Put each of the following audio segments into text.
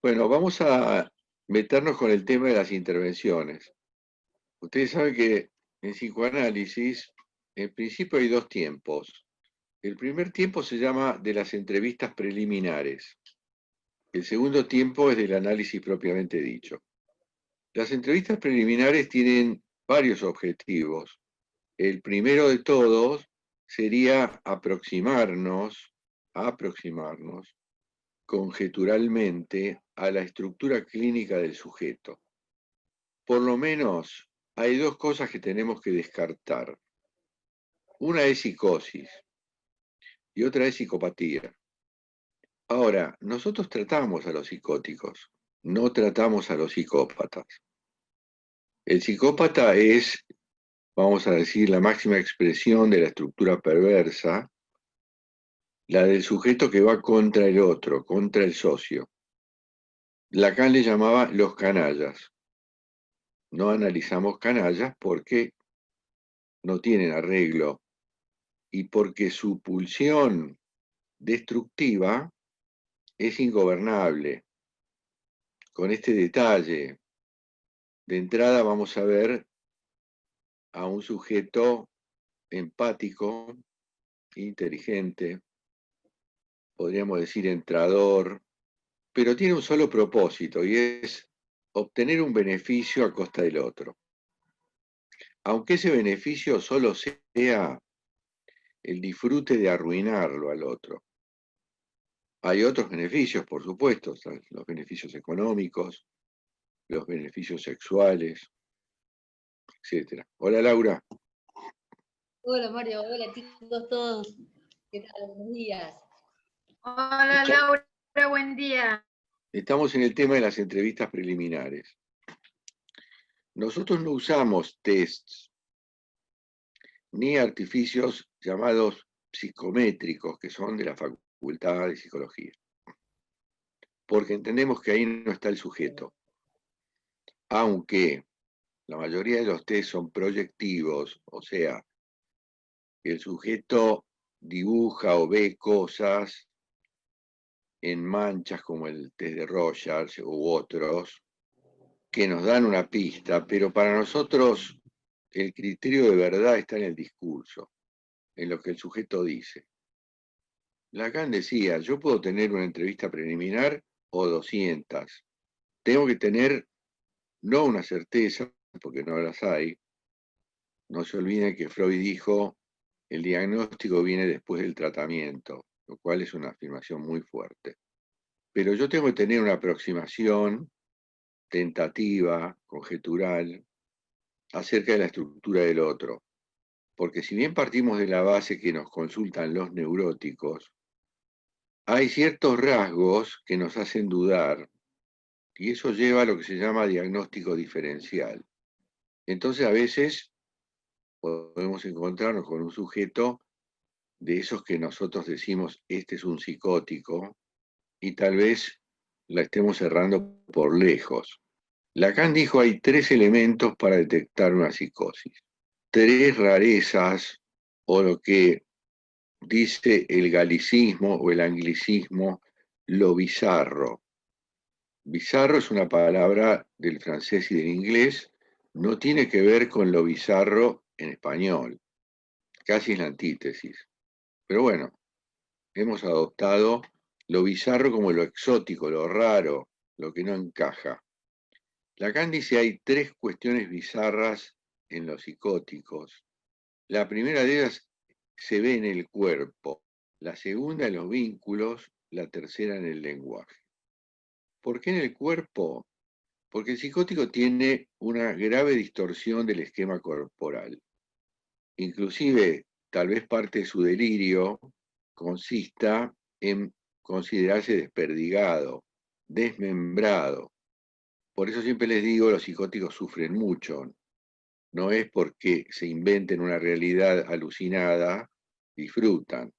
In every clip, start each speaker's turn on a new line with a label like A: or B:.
A: Bueno, vamos a meternos con el tema de las intervenciones. Ustedes saben que en psicoanálisis, en principio hay dos tiempos. El primer tiempo se llama de las entrevistas preliminares. El segundo tiempo es del análisis propiamente dicho. Las entrevistas preliminares tienen varios objetivos. El primero de todos sería aproximarnos conjeturalmente a la estructura clínica del sujeto. Por lo menos hay dos cosas que tenemos que descartar. Una es psicosis y otra es psicopatía. Ahora, nosotros tratamos a los psicóticos, no tratamos a los psicópatas. El psicópata es, vamos a decir, la máxima expresión de la estructura perversa, la del sujeto que va contra el otro, contra el socio. Lacan le llamaba los canallas. No analizamos canallas porque no tienen arreglo y porque su pulsión destructiva es ingobernable. Con este detalle, de entrada vamos a ver a un sujeto empático, inteligente, podríamos decir entrador, pero tiene un solo propósito y es obtener un beneficio a costa del otro. Aunque ese beneficio solo sea el disfrute de arruinarlo al otro. Hay otros beneficios, por supuesto, los beneficios económicos, los beneficios sexuales, etcétera. Hola Laura.
B: Hola Mario, hola chicos todos. ¿Qué tal? Buenos días.
C: Hola Laura, buen día.
A: Estamos en el tema de las entrevistas preliminares. Nosotros no usamos tests ni artificios llamados psicométricos, que son de la Facultad de Psicología, porque entendemos que ahí no está el sujeto. Aunque la mayoría de los tests son proyectivos, o sea, el sujeto dibuja o ve cosas en manchas como el test de Rogers u otros, que nos dan una pista, pero para nosotros el criterio de verdad está en el discurso, en lo que el sujeto dice. Lacan decía, yo puedo tener una entrevista preliminar o 200. Tengo que tener no una certeza, porque no las hay. No se olviden que Freud dijo, el diagnóstico viene después del tratamiento, lo cual es una afirmación muy fuerte. Pero yo tengo que tener una aproximación tentativa, conjetural, acerca de la estructura del otro. Porque si bien partimos de la base que nos consultan los neuróticos, hay ciertos rasgos que nos hacen dudar y eso lleva a lo que se llama diagnóstico diferencial. Entonces a veces podemos encontrarnos con un sujeto de esos que nosotros decimos, este es un psicótico, y tal vez la estemos errando por lejos. Lacan dijo hay tres elementos para detectar una psicosis. Tres rarezas, o lo que dice el galicismo o el anglicismo, lo bizarro. Bizarro es una palabra del francés y del inglés, no tiene que ver con lo bizarro en español, casi es la antítesis. Pero bueno, hemos adoptado lo bizarro como lo exótico, lo raro, lo que no encaja. Lacan dice hay tres cuestiones bizarras en los psicóticos. La primera de ellas se ve en el cuerpo, la segunda en los vínculos, la tercera en el lenguaje. ¿Por qué en el cuerpo? Porque el psicótico tiene una grave distorsión del esquema corporal. Inclusive, tal vez parte de su delirio consista en considerarse desperdigado, desmembrado. Por eso siempre les digo, los psicóticos sufren mucho. No es porque se inventen una realidad alucinada, disfrutan.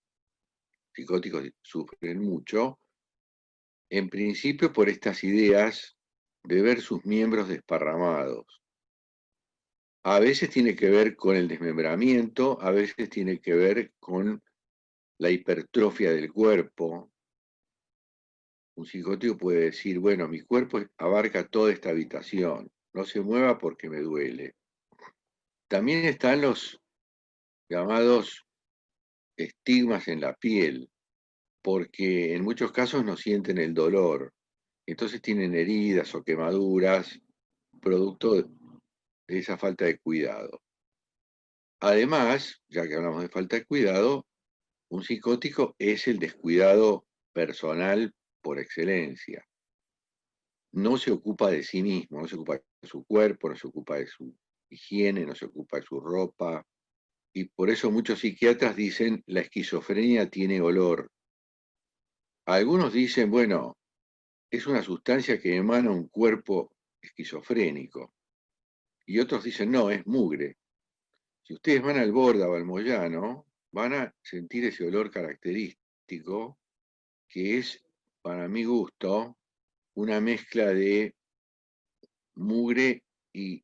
A: Psicóticos sufren mucho, en principio por estas ideas de ver sus miembros desparramados. A veces tiene que ver con el desmembramiento, a veces tiene que ver con la hipertrofia del cuerpo, Un psicótico puede decir, bueno, mi cuerpo abarca toda esta habitación, no se mueva porque me duele. También están los llamados estigmas en la piel, porque en muchos casos no sienten el dolor, entonces tienen heridas o quemaduras, producto de esa falta de cuidado. Además, ya que hablamos de falta de cuidado, un psicótico es el descuidado personal por excelencia. No se ocupa de sí mismo, no se ocupa de su cuerpo, no se ocupa de su higiene, no se ocupa de su ropa. Y por eso muchos psiquiatras dicen la esquizofrenia tiene olor. Algunos dicen, bueno, es una sustancia que emana un cuerpo esquizofrénico. Y otros dicen, no, es mugre. Si ustedes van al Borda o al Moyano, van a sentir ese olor característico que es, para mi gusto, una mezcla de mugre y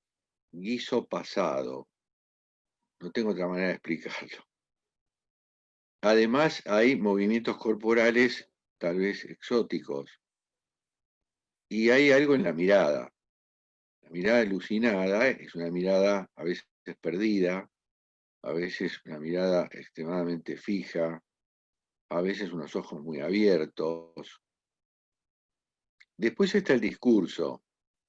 A: guiso pasado. No tengo otra manera de explicarlo. Además, hay movimientos corporales tal vez exóticos. Y hay algo en la mirada. La mirada alucinada es una mirada a veces perdida, a veces una mirada extremadamente fija, a veces unos ojos muy abiertos. Después está el discurso.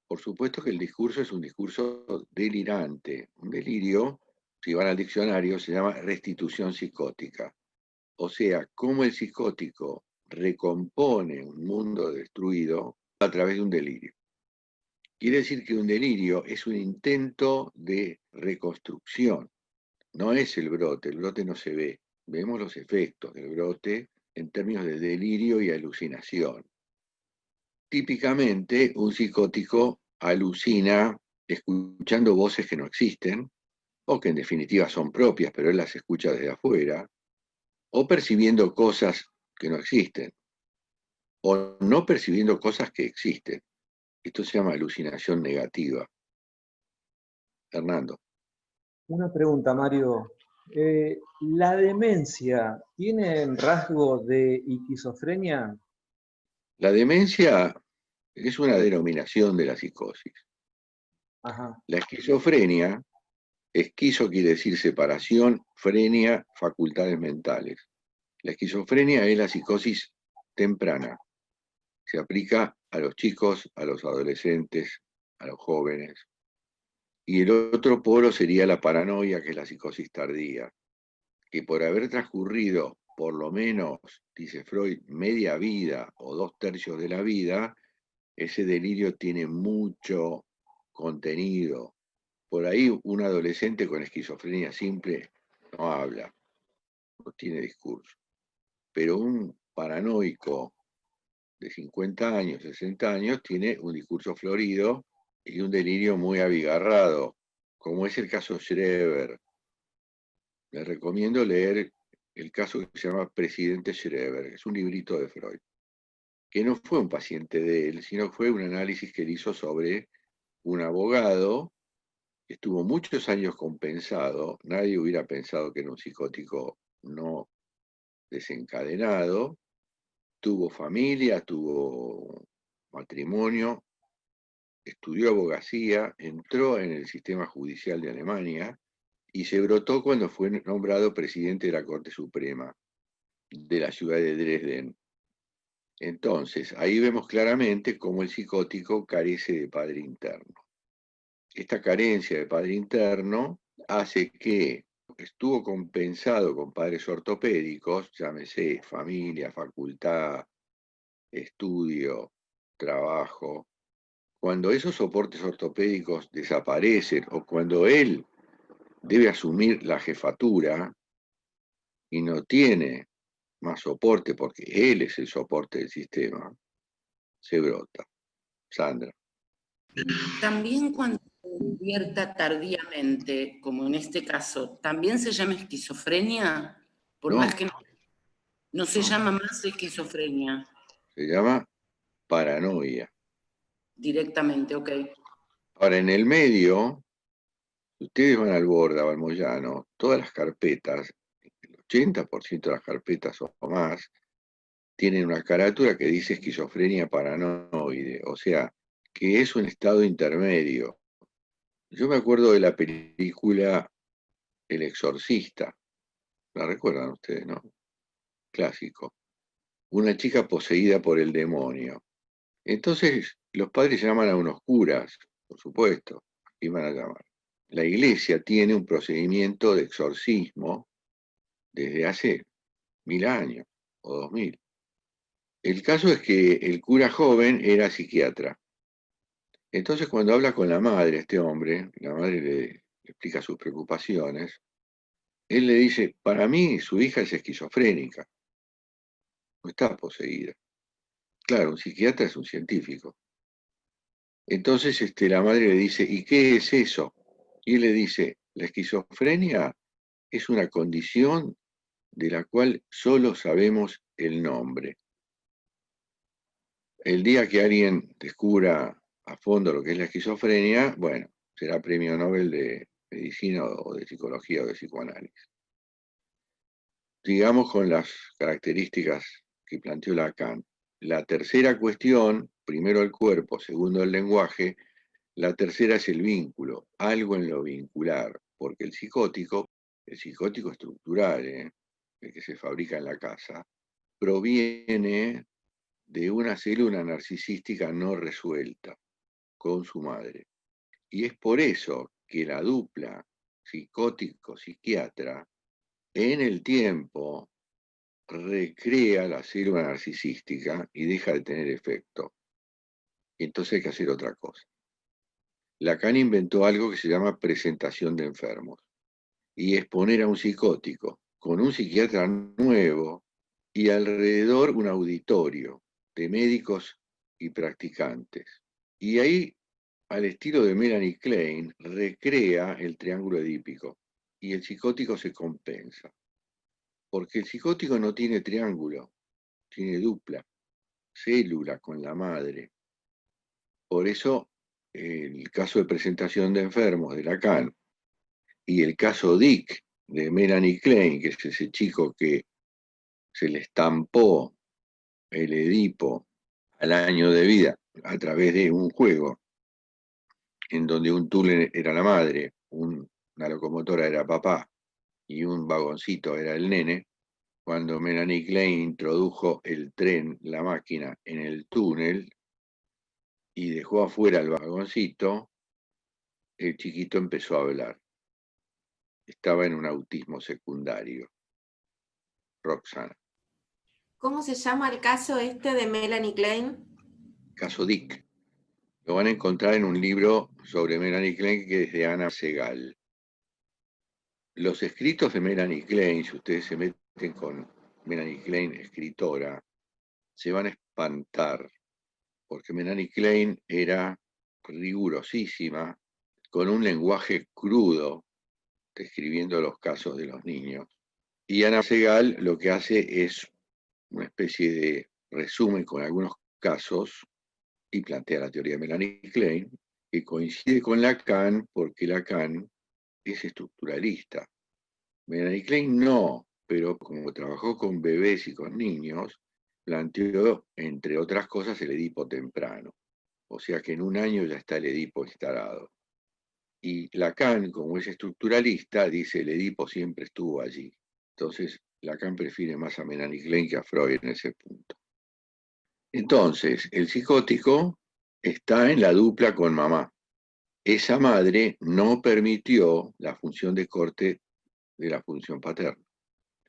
A: Por supuesto que el discurso es un discurso delirante. Un delirio, si van al diccionario, se llama restitución psicótica. O sea, cómo el psicótico recompone un mundo destruido a través de un delirio. Quiere decir que un delirio es un intento de reconstrucción, no es el brote no se ve. Vemos los efectos del brote en términos de delirio y alucinación. Típicamente, un psicótico alucina escuchando voces que no existen, o que en definitiva son propias, pero él las escucha desde afuera, o percibiendo cosas que no existen, o no percibiendo cosas que existen. Esto se llama alucinación negativa. Fernando.
D: Una pregunta, Mario. ¿La demencia tiene rasgos de esquizofrenia?
A: La demencia es una denominación de la psicosis.
D: Ajá.
A: La esquizofrenia, esquizo quiere decir separación, frenia, facultades mentales. La esquizofrenia es la psicosis temprana. Se aplica a los chicos, a los adolescentes, a los jóvenes. Y el otro polo sería la paranoia, que es la psicosis tardía, que por haber transcurrido por lo menos, dice Freud, media vida o 2/3 de la vida, ese delirio tiene mucho contenido. Por ahí un adolescente con esquizofrenia simple no habla, no tiene discurso. Pero un paranoico de 50 años, 60 años, tiene un discurso florido y un delirio muy abigarrado, como es el caso Schreber. Les recomiendo leer el caso que se llama Presidente Schreber, que es un librito de Freud, que no fue un paciente de él, sino fue un análisis que él hizo sobre un abogado que estuvo muchos años compensado. Nadie hubiera pensado que era un psicótico no desencadenado. Tuvo familia, tuvo matrimonio, estudió abogacía, entró en el sistema judicial de Alemania y se brotó cuando fue nombrado presidente de la Corte Suprema de la ciudad de Dresden. Entonces, ahí vemos claramente cómo el psicótico carece de padre interno. Esta carencia de padre interno hace que estuvo compensado con padres ortopédicos, llámese familia, facultad, estudio, trabajo. Cuando esos soportes ortopédicos desaparecen o cuando él debe asumir la jefatura y no tiene más soporte porque él es el soporte del sistema, se brota. Sandra.
E: También cuando se despierta tardíamente, como en este caso, ¿también se llama esquizofrenia? Por
A: No,
E: más que no se llama más esquizofrenia
A: se llama paranoia.
E: directamente, ok.
A: Ahora, en el medio, si ustedes van al Borda o al Moyano, todas las carpetas, el 80% de las carpetas o más, tienen una carátula que dice esquizofrenia paranoide, o sea, que es un estado intermedio. Yo me acuerdo de la película El Exorcista, ¿la recuerdan ustedes, no? Clásico. Una chica poseída por el demonio. Entonces, los padres llaman a unos curas, por supuesto, ¿qué van a llamar? La iglesia tiene un procedimiento de exorcismo desde hace 1000 años o 2000. El caso es que el cura joven era psiquiatra. Entonces, cuando habla con la madre, este hombre, la madre le explica sus preocupaciones, él le dice, para mí su hija es esquizofrénica, no está poseída. Claro, un psiquiatra es un científico. Entonces la madre le dice, ¿y qué es eso? Y él le dice, la esquizofrenia es una condición de la cual solo sabemos el nombre. El día que alguien descubra a fondo lo que es la esquizofrenia, bueno, será premio Nobel de medicina o de psicología o de psicoanálisis. Sigamos con las características que planteó Lacan. La tercera cuestión, primero el cuerpo, segundo el lenguaje, la tercera es el vínculo, algo en lo vincular, porque el psicótico estructural, el que se fabrica en la casa, proviene de una célula narcisística no resuelta con su madre. Y es por eso que la dupla psicótico-psiquiatra en el tiempo recrea la célula narcisística y deja de tener efecto. Entonces hay que hacer otra cosa. Lacan inventó algo que se llama presentación de enfermos, y es poner a un psicótico con un psiquiatra nuevo y alrededor un auditorio de médicos y practicantes. Y ahí, al estilo de Melanie Klein, recrea el triángulo edípico y el psicótico se compensa. Porque el psicótico no tiene triángulo, tiene dupla, célula con la madre. Por eso, el caso de presentación de enfermos de Lacan y el caso Dick de Melanie Klein, que es ese chico que se le estampó el Edipo al año de vida a través de un juego en donde un túnel era la madre, una locomotora era papá y un vagoncito era el nene. Cuando Melanie Klein introdujo el tren, la máquina, en el túnel y dejó afuera el vagoncito, el chiquito empezó a hablar. Estaba en un autismo secundario. Roxana.
F: ¿Cómo se llama el caso este de Melanie Klein?
A: Caso Dick. Lo van a encontrar en un libro sobre Melanie Klein que es de Ana Segal. Los escritos de Melanie Klein, si ustedes se meten con Melanie Klein, escritora, se van a espantar, porque Melanie Klein era rigurosísima, con un lenguaje crudo, describiendo los casos de los niños. Y Ana Segal lo que hace es una especie de resumen con algunos casos y plantea la teoría de Melanie Klein, que coincide con Lacan porque Lacan es estructuralista. Melanie Klein no, pero como trabajó con bebés y con niños, planteó, entre otras cosas, el Edipo temprano. O sea que en un año ya está el Edipo instalado. Y Lacan, como es estructuralista, dice el Edipo siempre estuvo allí. Entonces, Lacan prefiere más a Melanie Klein que a Freud en ese punto. Entonces, el psicótico está en la dupla con mamá. Esa madre no permitió la función de corte de la función paterna.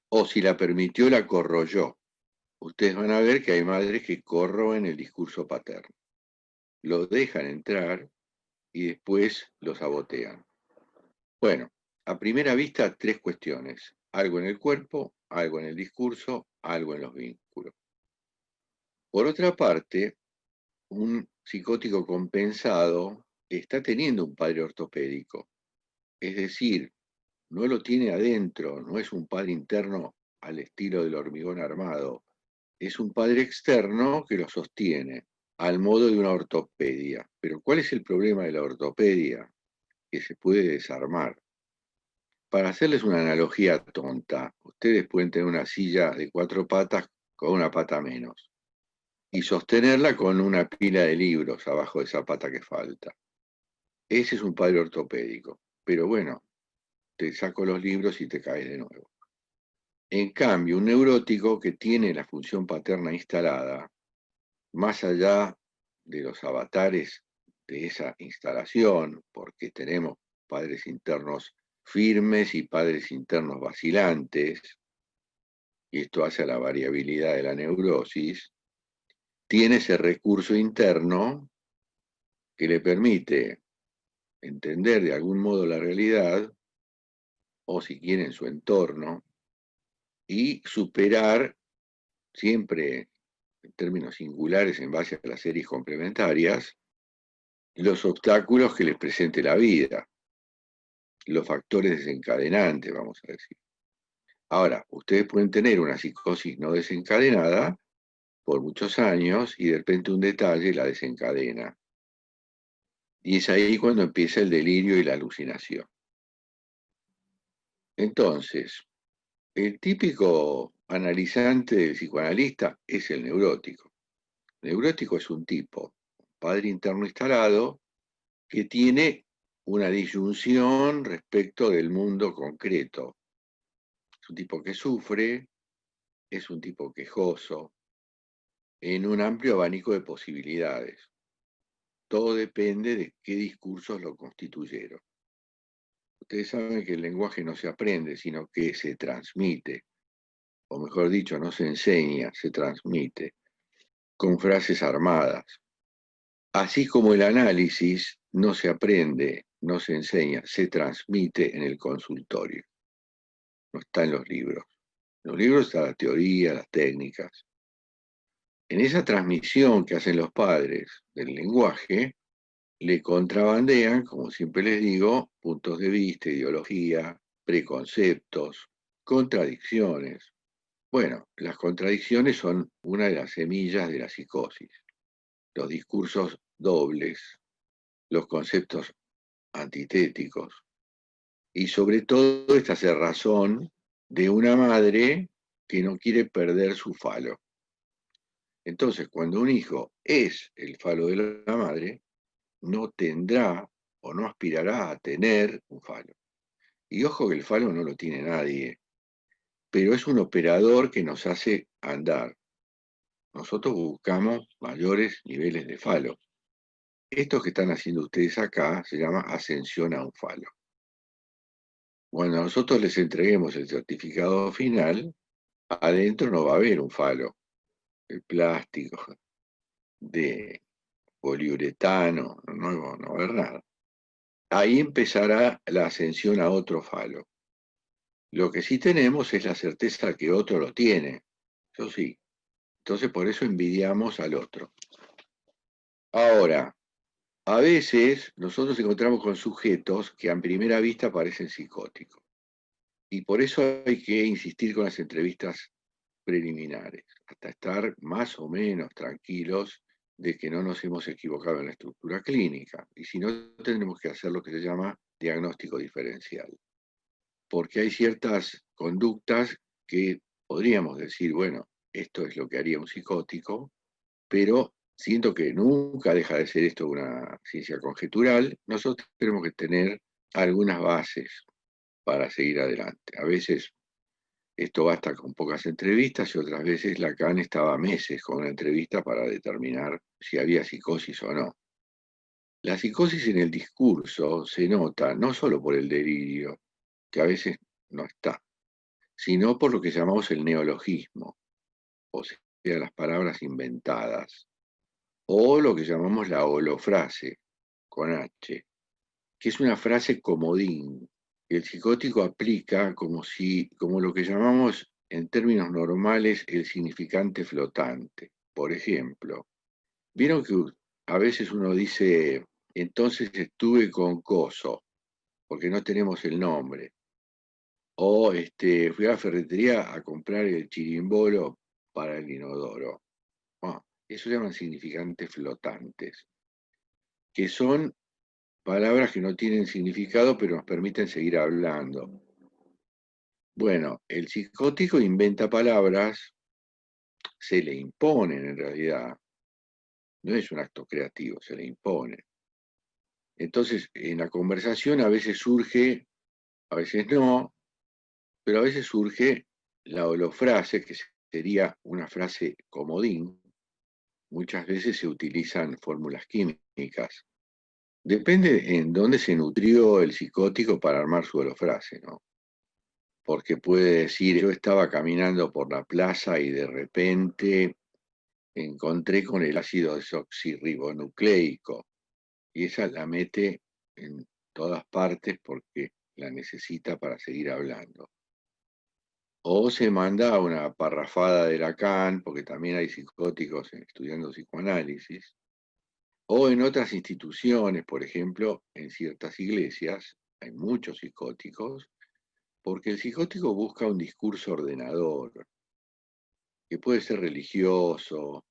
A: O si la permitió, la corroyó. Ustedes van a ver que hay madres que corroen el discurso paterno. Lo dejan entrar y después lo sabotean. Bueno, a primera vista, tres cuestiones. Algo en el cuerpo, algo en el discurso, algo en los vínculos. Por otra parte, un psicótico compensado está teniendo un padre ortopédico. Es decir, no lo tiene adentro, no es un padre interno al estilo del hormigón armado, es un padre externo que lo sostiene al modo de una ortopedia. Pero ¿cuál es el problema de la ortopedia? Que se puede desarmar. Para hacerles una analogía tonta, ustedes pueden tener una silla de 4 patas con una pata menos, y sostenerla con una pila de libros abajo de esa pata que falta. Ese es un padre ortopédico, pero bueno, te saco los libros y te caes de nuevo. En cambio, un neurótico que tiene la función paterna instalada, más allá de los avatares de esa instalación, porque tenemos padres internos firmes y padres internos vacilantes, y esto hace a la variabilidad de la neurosis, tiene ese recurso interno que le permite entender de algún modo la realidad, o si quieren su entorno, y superar siempre en términos singulares en base a las series complementarias, los obstáculos que les presente la vida, los factores desencadenantes, vamos a decir. Ahora, ustedes pueden tener una psicosis no desencadenada por muchos años y de repente un detalle la desencadena. Y es ahí cuando empieza el delirio y la alucinación. Entonces, el típico analizante del psicoanalista es el neurótico. El neurótico es un tipo, un padre interno instalado, que tiene una disyunción respecto del mundo concreto. Es un tipo que sufre, es un tipo quejoso, en un amplio abanico de posibilidades. Todo depende de qué discursos lo constituyeron. Ustedes saben que el lenguaje no se aprende, sino que se transmite, o mejor dicho, no se enseña, se transmite, con frases armadas. Así como el análisis no se aprende, no se enseña, se transmite en el consultorio. No está en los libros. En los libros está la teoría, las técnicas. En esa transmisión que hacen los padres del lenguaje, le contrabandean, como siempre les digo, puntos de vista, ideología, preconceptos, contradicciones. Bueno, las contradicciones son una de las semillas de la psicosis. Los discursos dobles, los conceptos antitéticos, y sobre todo esta cerrazón de una madre que no quiere perder su falo. Entonces, cuando un hijo es el falo de la madre, no tendrá o no aspirará a tener un falo. Y ojo que el falo no lo tiene nadie, pero es un operador que nos hace andar. Nosotros buscamos mayores niveles de falo. Esto que están haciendo ustedes acá se llama ascensión a un falo. Cuando nosotros les entreguemos el certificado final, adentro no va a haber un falo, el plástico, de poliuretano, no va a haber nada. Ahí empezará la ascensión a otro falo. Lo que sí tenemos es la certeza que otro lo tiene, eso sí. Entonces por eso envidiamos al otro. Ahora, a veces nosotros encontramos con sujetos que a primera vista parecen psicóticos. Y por eso hay que insistir con las entrevistas preliminares, hasta estar más o menos tranquilos de que no nos hemos equivocado en la estructura clínica. Y si no, tendremos que hacer lo que se llama diagnóstico diferencial. Porque hay ciertas conductas que podríamos decir, bueno, esto es lo que haría un psicótico, pero siento que nunca deja de ser esto una ciencia conjetural. Nosotros tenemos que tener algunas bases para seguir adelante. A veces esto basta con pocas entrevistas y otras veces Lacan estaba meses con una entrevista para determinar si había psicosis o no. La psicosis en el discurso se nota no solo por el delirio, que a veces no está, sino por lo que llamamos el neologismo, o sea, las palabras inventadas, o lo que llamamos la holofrase, con H, que es una frase comodín. El psicótico aplica como lo que llamamos en términos normales el significante flotante. Por ejemplo, vieron que a veces uno dice, entonces estuve con Coso, porque no tenemos el nombre. O fui a la ferretería a comprar el chirimbolo para el inodoro. Bueno, eso se llaman significantes flotantes, que son palabras que no tienen significado, pero nos permiten seguir hablando. Bueno, el psicótico inventa palabras se le imponen en realidad. No es un acto creativo, se le impone. Entonces, en la conversación a veces surge, a veces no, pero a veces surge la holofrase, que sería una frase comodín. Muchas veces se utilizan fórmulas químicas. Depende en dónde se nutrió el psicótico para armar su holofrase, ¿no? Porque puede decir, yo estaba caminando por la plaza y de repente encontré con el ácido desoxirribonucleico, y esa la mete en todas partes porque la necesita para seguir hablando. O se manda una parrafada de Lacan, porque también hay psicóticos estudiando psicoanálisis, o en otras instituciones, por ejemplo, en ciertas iglesias, hay muchos psicóticos, porque el psicótico busca un discurso ordenador, que puede ser religioso,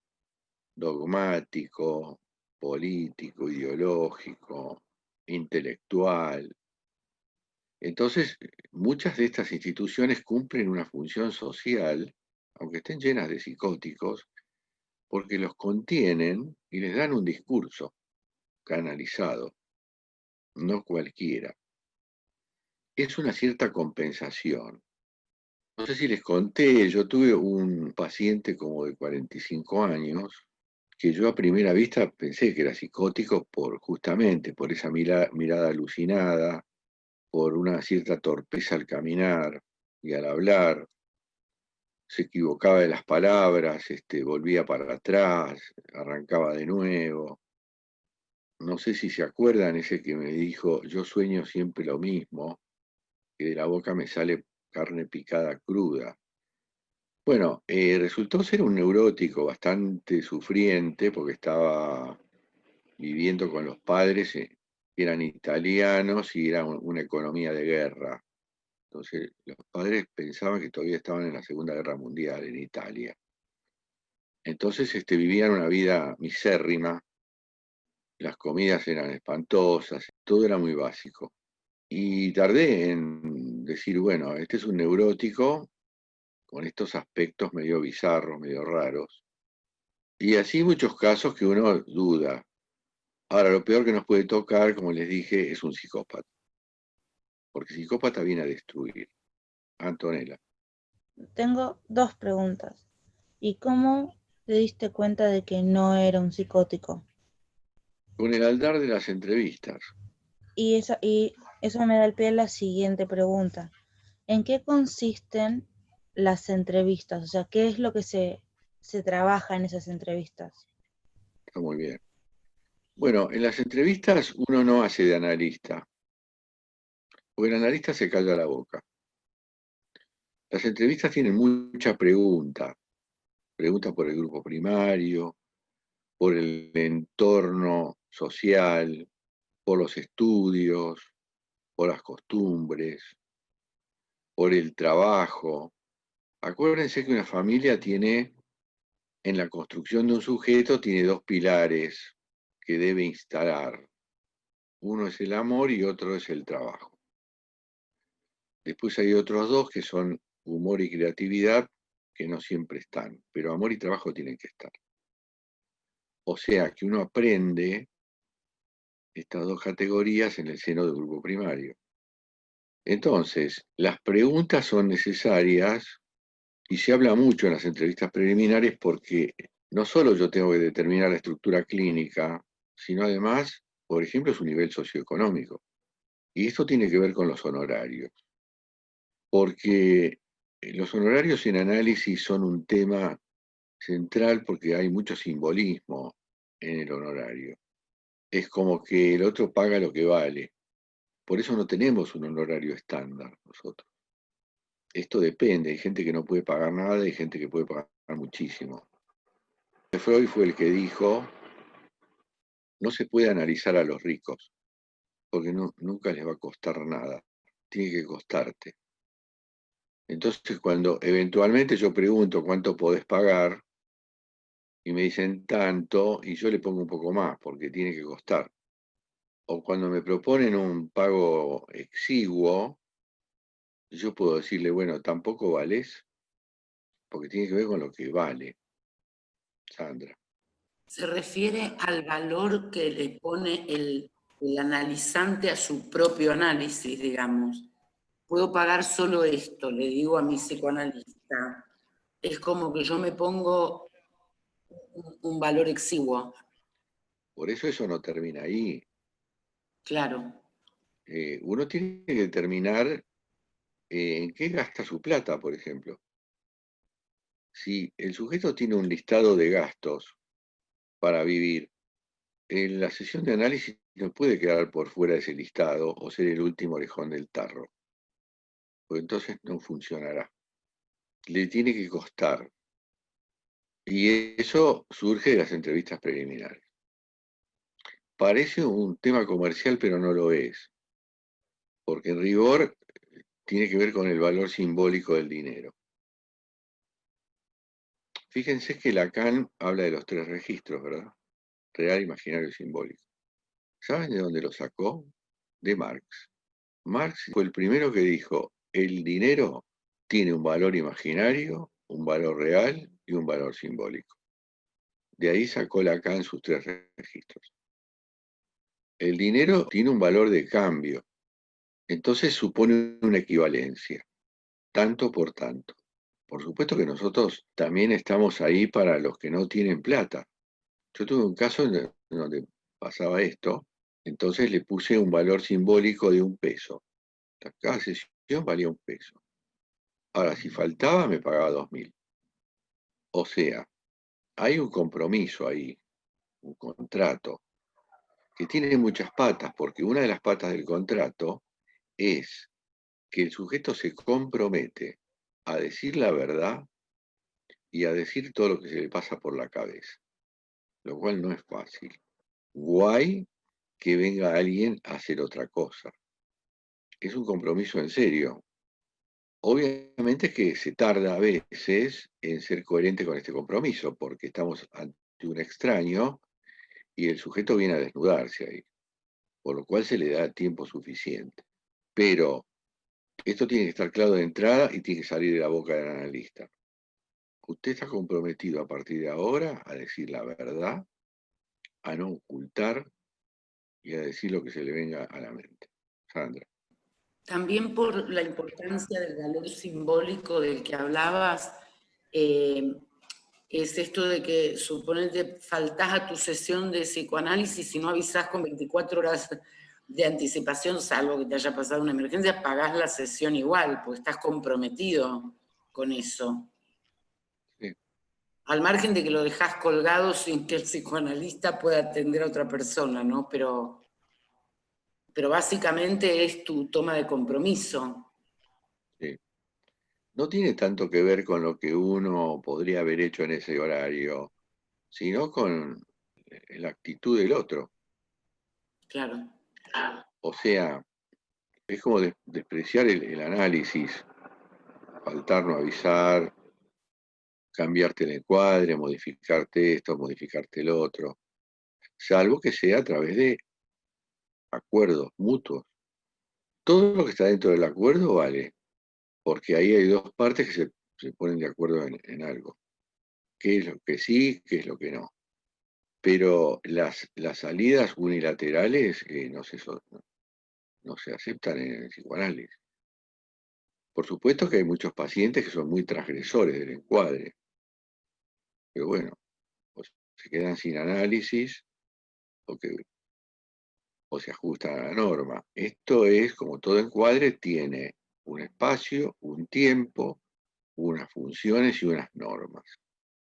A: dogmático, político, ideológico, intelectual. Entonces, muchas de estas instituciones cumplen una función social, aunque estén llenas de psicóticos, porque los contienen y les dan un discurso canalizado, no cualquiera. Es una cierta compensación. No sé si les conté, yo tuve un paciente como de 45 años, que yo a primera vista pensé que era psicótico justamente por esa mirada alucinada, por una cierta torpeza al caminar y al hablar, se equivocaba de las palabras, volvía para atrás, arrancaba de nuevo. No sé si se acuerdan ese que me dijo, yo sueño siempre lo mismo, que de la boca me sale carne picada cruda. Bueno, resultó ser un neurótico bastante sufriente porque estaba viviendo con los padres, que eran italianos y era una economía de guerra. Entonces, los padres pensaban que todavía estaban en la Segunda Guerra Mundial en Italia. Entonces, vivían una vida misérrima, las comidas eran espantosas, todo era muy básico. Y tardé en decir, bueno, este es un neurótico con estos aspectos medio bizarros, medio raros. Y así muchos casos que uno duda. Ahora, lo peor que nos puede tocar, como les dije, es un psicópata. Porque psicópata viene a destruir. Antonella.
G: Tengo dos preguntas. ¿Y cómo te diste cuenta de que no era un psicótico?
A: Con el aldar de las entrevistas.
G: Y eso me da el pie a la siguiente pregunta. ¿En qué consisten las entrevistas? O sea, ¿qué es lo que se trabaja en esas entrevistas?
A: Está muy bien. Bueno, en las entrevistas uno no hace de analista, porque el analista se calla la boca. Las entrevistas tienen mucha pregunta por el grupo primario, por el entorno social, por los estudios, por las costumbres, por el trabajo. Acuérdense que una familia tiene, en la construcción de un sujeto, tiene dos pilares que debe instalar. Uno es el amor y otro es el trabajo. Después hay otros dos que son humor y creatividad, que no siempre están, pero amor y trabajo tienen que estar. O sea que uno aprende estas dos categorías en el seno del grupo primario. Entonces, las preguntas son necesarias y se habla mucho en las entrevistas preliminares porque no solo yo tengo que determinar la estructura clínica, sino además, por ejemplo, su nivel socioeconómico. Y esto tiene que ver con los honorarios, porque los honorarios en análisis son un tema central porque hay mucho simbolismo en el honorario. Es como que el otro paga lo que vale. Por eso no tenemos un honorario estándar nosotros. Esto depende, hay gente que no puede pagar nada y hay gente que puede pagar muchísimo. Freud fue el que dijo, no se puede analizar a los ricos, porque nunca les va a costar nada, tiene que costarte. Entonces cuando eventualmente yo pregunto cuánto podés pagar, y me dicen tanto, y yo le pongo un poco más, porque tiene que costar. O cuando me proponen un pago exiguo, yo puedo decirle, bueno, tampoco vales, porque tiene que ver con lo que vale. Sandra.
E: Se refiere al valor que le pone el analizante a su propio análisis, digamos. Puedo pagar solo esto, le digo a mi psicoanalista. Es como que yo me pongo un valor exiguo.
A: Por eso no termina ahí.
E: Claro.
A: Uno tiene que determinar en qué gasta su plata, por ejemplo. Si el sujeto tiene un listado de gastos para vivir, en la sesión de análisis no puede quedar por fuera de ese listado o ser el último orejón del tarro, pues entonces no funcionará. Le tiene que costar. Y eso surge de las entrevistas preliminares. Parece un tema comercial, pero no lo es, porque en rigor tiene que ver con el valor simbólico del dinero. Fíjense que Lacan habla de los 3 registros, ¿verdad? Real, imaginario y simbólico. ¿Saben de dónde lo sacó? De Marx. Marx fue el primero que dijo, el dinero tiene un valor imaginario, un valor real y un valor simbólico. De ahí sacó Lacan sus 3 registros. El dinero tiene un valor de cambio, entonces supone una equivalencia, tanto por tanto. Por supuesto que nosotros también estamos ahí para los que no tienen plata. Yo tuve un caso en donde pasaba esto, entonces le puse un valor simbólico de 1 peso. Cada sesión valía 1 peso. Ahora, si faltaba, me pagaba 2.000. O sea, hay un compromiso ahí, un contrato, que tiene muchas patas, porque una de las patas del contrato es que el sujeto se compromete a decir la verdad y a decir todo lo que se le pasa por la cabeza, lo cual no es fácil. Guay que venga alguien a hacer otra cosa. Es un compromiso en serio. Obviamente que se tarda a veces en ser coherente con este compromiso, porque estamos ante un extraño y el sujeto viene a desnudarse ahí, por lo cual se le da tiempo suficiente. Pero esto tiene que estar claro de entrada y tiene que salir de la boca del analista. Usted está comprometido a partir de ahora a decir la verdad, a no ocultar y a decir lo que se le venga a la mente. Sandra.
E: También por la importancia del valor simbólico del que hablabas, es esto de que suponete faltás a tu sesión de psicoanálisis y no avisás con 24 horas de anticipación, salvo que te haya pasado una emergencia, pagás la sesión igual, porque estás comprometido con eso.
A: Sí.
E: Al margen de que lo dejás colgado sin que el psicoanalista pueda atender a otra persona, ¿no? Pero básicamente es tu toma de compromiso.
A: Sí. No tiene tanto que ver con lo que uno podría haber hecho en ese horario, sino con la actitud del otro.
E: Claro.
A: O sea, es como despreciar el análisis, faltar, no avisar, cambiarte el encuadre, modificarte esto, modificarte el otro, salvo que sea a través de acuerdos mutuos. Todo lo que está dentro del acuerdo vale, porque ahí hay 2 partes que se ponen de acuerdo en algo. ¿Qué es lo que sí, qué es lo que no? Pero las salidas unilaterales no se aceptan en el psicoanálisis. Por supuesto que hay muchos pacientes que son muy transgresores del encuadre, pero bueno, pues se quedan sin análisis o se ajustan a la norma. Esto es, como todo encuadre, tiene un espacio, un tiempo, unas funciones y unas normas.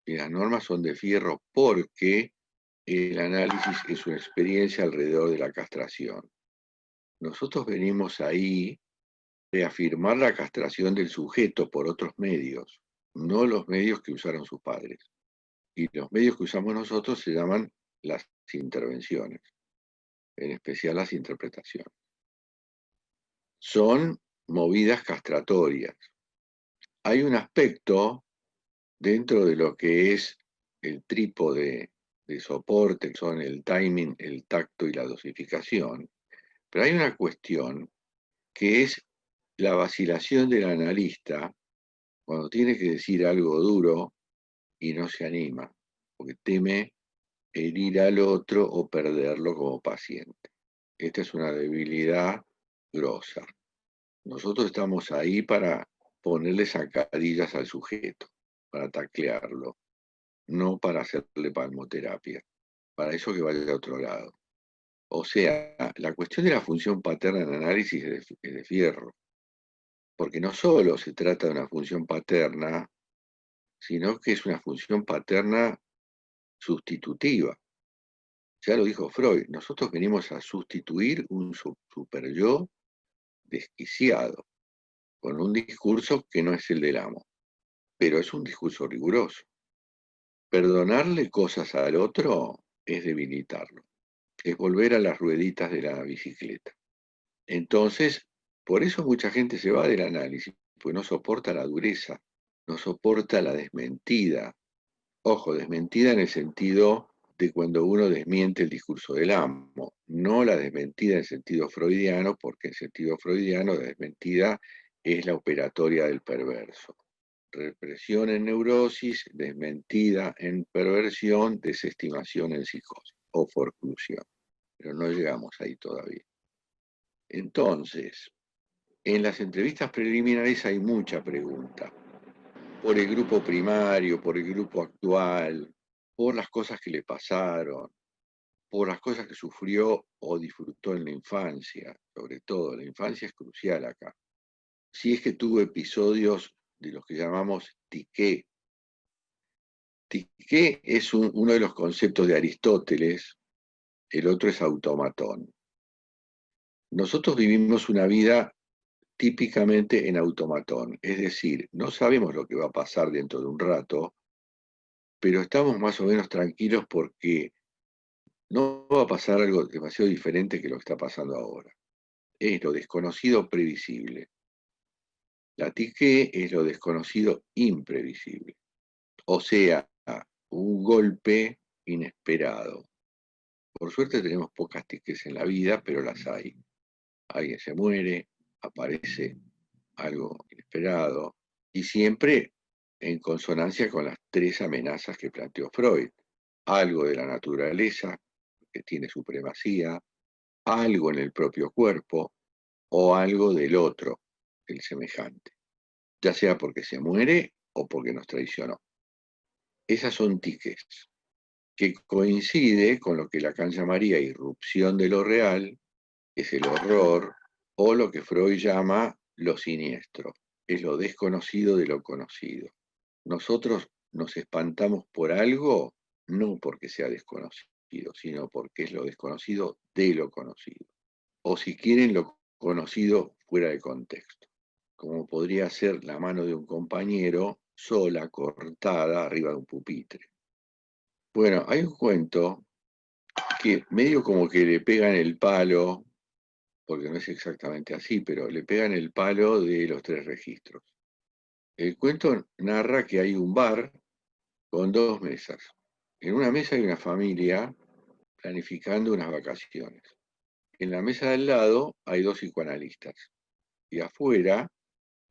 A: Y las normas son de fierro porque el análisis es una experiencia alrededor de la castración. Nosotros venimos ahí a reafirmar la castración del sujeto por otros medios, no los medios que usaron sus padres. Y los medios que usamos nosotros se llaman las intervenciones, en especial las interpretaciones. Son movidas castratorias. Hay un aspecto dentro de lo que es el trípode de soporte, que son el timing, el tacto y la dosificación, pero hay una cuestión que es la vacilación del analista cuando tiene que decir algo duro y no se anima, porque teme herir al otro o perderlo como paciente. Esta es una debilidad grosa. Nosotros estamos ahí para ponerle zancadillas al sujeto, para taclearlo, no para hacerle palmoterapia. Para eso que vaya a otro lado. O sea, la cuestión de la función paterna en análisis es de fierro, porque no solo se trata de una función paterna, sino que es una función paterna sustitutiva. Ya lo dijo Freud, nosotros venimos a sustituir un super yo desquiciado, con un discurso que no es el del amo, pero es un discurso riguroso. Perdonarle cosas al otro es debilitarlo, es volver a las rueditas de la bicicleta. Entonces, por eso mucha gente se va del análisis, pues no soporta la dureza, no soporta la desmentida. Ojo, desmentida en el sentido de cuando uno desmiente el discurso del amo, no la desmentida en sentido freudiano, porque en sentido freudiano la desmentida es la operatoria del perverso. Represión en neurosis, desmentida en perversión, desestimación en psicosis o forclusión. Pero no llegamos ahí todavía. Entonces, en las entrevistas preliminares hay mucha pregunta. Por el grupo primario, por el grupo actual, por las cosas que le pasaron, por las cosas que sufrió o disfrutó en la infancia, sobre todo. La infancia es crucial acá. Si es que tuvo episodios de los que llamamos tiqué. Tiqué es uno de los conceptos de Aristóteles, el otro es automatón. Nosotros vivimos una vida típicamente en automatón, es decir, no sabemos lo que va a pasar dentro de un rato, pero estamos más o menos tranquilos porque no va a pasar algo demasiado diferente que lo que está pasando ahora. Es lo desconocido previsible. La TIC es lo desconocido imprevisible. O sea, un golpe inesperado. Por suerte tenemos pocas TICs en la vida, pero las hay. Alguien se muere, aparece algo inesperado, y siempre en consonancia con las tres amenazas que planteó Freud. Algo de la naturaleza, que tiene supremacía, algo en el propio cuerpo, o algo del otro, el semejante, ya sea porque se muere o porque nos traicionó. Esas son tiques, que coincide con lo que Lacan llamaría irrupción de lo real, que es el horror, o lo que Freud llama lo siniestro, es lo desconocido de lo conocido. Nosotros nos espantamos por algo, no porque sea desconocido, sino porque es lo desconocido de lo conocido. O si quieren, lo conocido fuera de contexto, como podría ser la mano de un compañero sola, cortada, arriba de un pupitre. Bueno, hay un cuento que medio como que le pegan el palo, porque no es exactamente así, pero le pegan el palo de los tres registros. El cuento narra que hay un bar con dos mesas. En una mesa hay una familia planificando unas vacaciones. En la mesa del lado hay dos psicoanalistas. Y afuera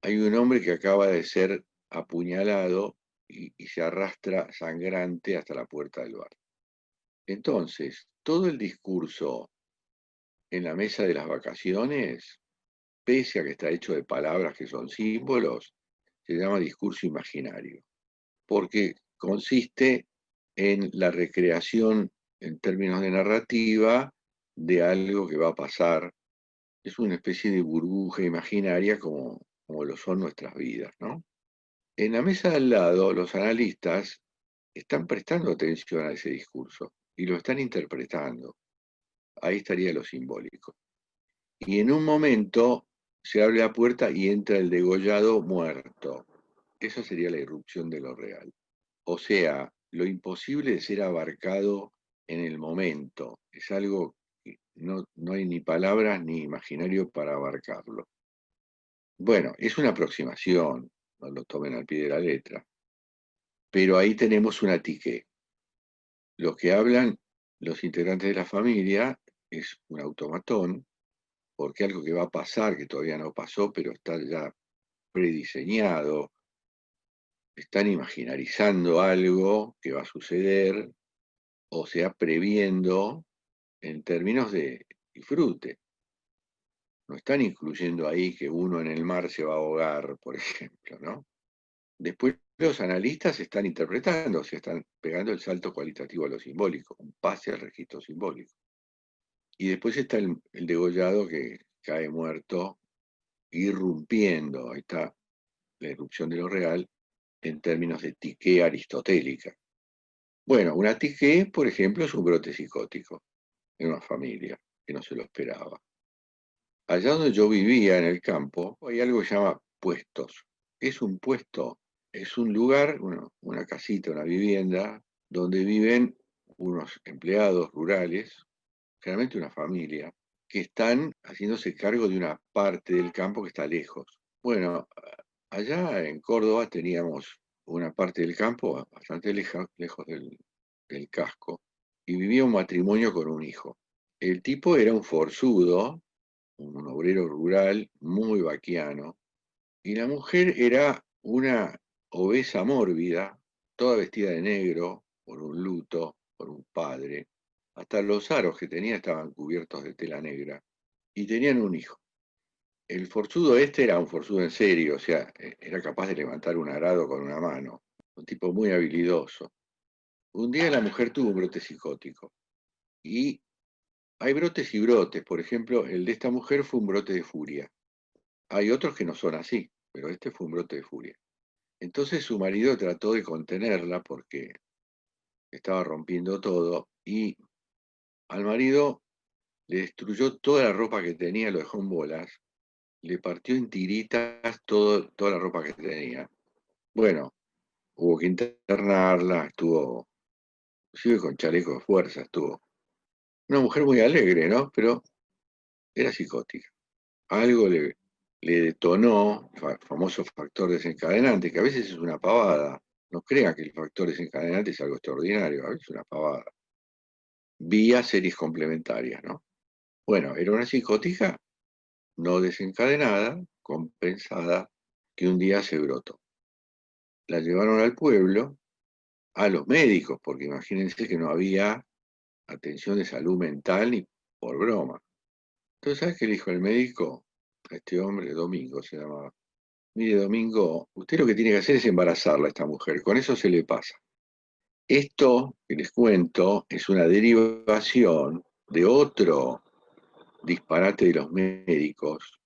A: hay un hombre que acaba de ser apuñalado y se arrastra sangrante hasta la puerta del bar. Entonces, todo el discurso en la mesa de las vacaciones, pese a que está hecho de palabras que son símbolos, se llama discurso imaginario, porque consiste en la recreación en términos de narrativa de algo que va a pasar. Es una especie de burbuja imaginaria como lo son nuestras vidas, ¿no? En la mesa de al lado, los analistas están prestando atención a ese discurso y lo están interpretando. Ahí estaría lo simbólico. Y en un momento se abre la puerta y entra el degollado muerto. Eso sería la irrupción de lo real. O sea, lo imposible de ser abarcado en el momento. Es algo que no hay ni palabras ni imaginario para abarcarlo. Bueno, es una aproximación, no lo tomen al pie de la letra. Pero ahí tenemos una tique. Lo que hablan los integrantes de la familia es un automatón, porque algo que va a pasar, que todavía no pasó, pero está ya prediseñado, están imaginarizando algo que va a suceder, o sea, previendo en términos de disfrute. No están incluyendo ahí que uno en el mar se va a ahogar, por ejemplo, ¿no? Después los analistas están interpretando, se están pegando el salto cualitativo a lo simbólico, un pase al registro simbólico. Y después está el degollado que cae muerto, irrumpiendo, ahí está la irrupción de lo real, en términos de tiqué aristotélica. Bueno, una tiqué, por ejemplo, es un brote psicótico en una familia que no se lo esperaba. Allá donde yo vivía, en el campo, hay algo que se llama puestos. Es un puesto, es un lugar, una casita, una vivienda, donde viven unos empleados rurales, generalmente una familia, que están haciéndose cargo de una parte del campo que está lejos. Bueno, allá en Córdoba teníamos una parte del campo bastante lejos del casco, y vivía un matrimonio con un hijo. El tipo era un forzudo, un obrero rural muy vaquiano, y la mujer era una obesa mórbida, toda vestida de negro, por un luto, por un padre. Hasta los aros que tenía estaban cubiertos de tela negra, y tenían un hijo. El forzudo este era un forzudo en serio, o sea, era capaz de levantar un arado con una mano, un tipo muy habilidoso. Un día la mujer tuvo un brote psicótico, y hay brotes y brotes. Por ejemplo, el de esta mujer fue un brote de furia. Hay otros que no son así, pero este fue un brote de furia. Entonces su marido trató de contenerla porque estaba rompiendo todo, y al marido le destruyó toda la ropa que tenía, lo dejó en bolas, le partió en tiritas toda la ropa que tenía. Bueno, hubo que internarla, estuvo, inclusive con chaleco de fuerza, estuvo. Una mujer muy alegre, ¿no? Pero era psicótica. Algo le detonó, el famoso factor desencadenante, que a veces es una pavada. No crean que el factor desencadenante es algo extraordinario, a veces es una pavada. Vía series complementarias, ¿no? Bueno, era una psicótica no desencadenada, compensada, que un día se brotó. La llevaron al pueblo, a los médicos, porque imagínense que no había atención de salud mental ni por broma. Entonces, ¿sabes qué le dijo el médico a este hombre? Domingo se llamaba. Mire, Domingo, usted lo que tiene que hacer es embarazarla a esta mujer, con eso se le pasa. Esto que les cuento es una derivación de otro disparate de los médicos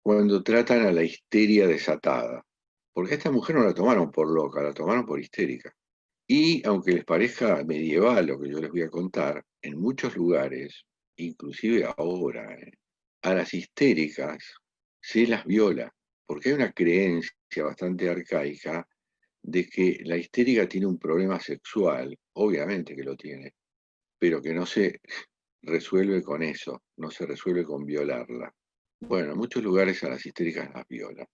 A: cuando tratan a la histeria desatada. Porque a esta mujer no la tomaron por loca, la tomaron por histérica. Y aunque les parezca medieval lo que yo les voy a contar, en muchos lugares, inclusive ahora, a las histéricas se las viola, porque hay una creencia bastante arcaica de que la histérica tiene un problema sexual, obviamente que lo tiene, pero que no se resuelve con eso, no se resuelve con violarla. Bueno, en muchos lugares a las histéricas las violan.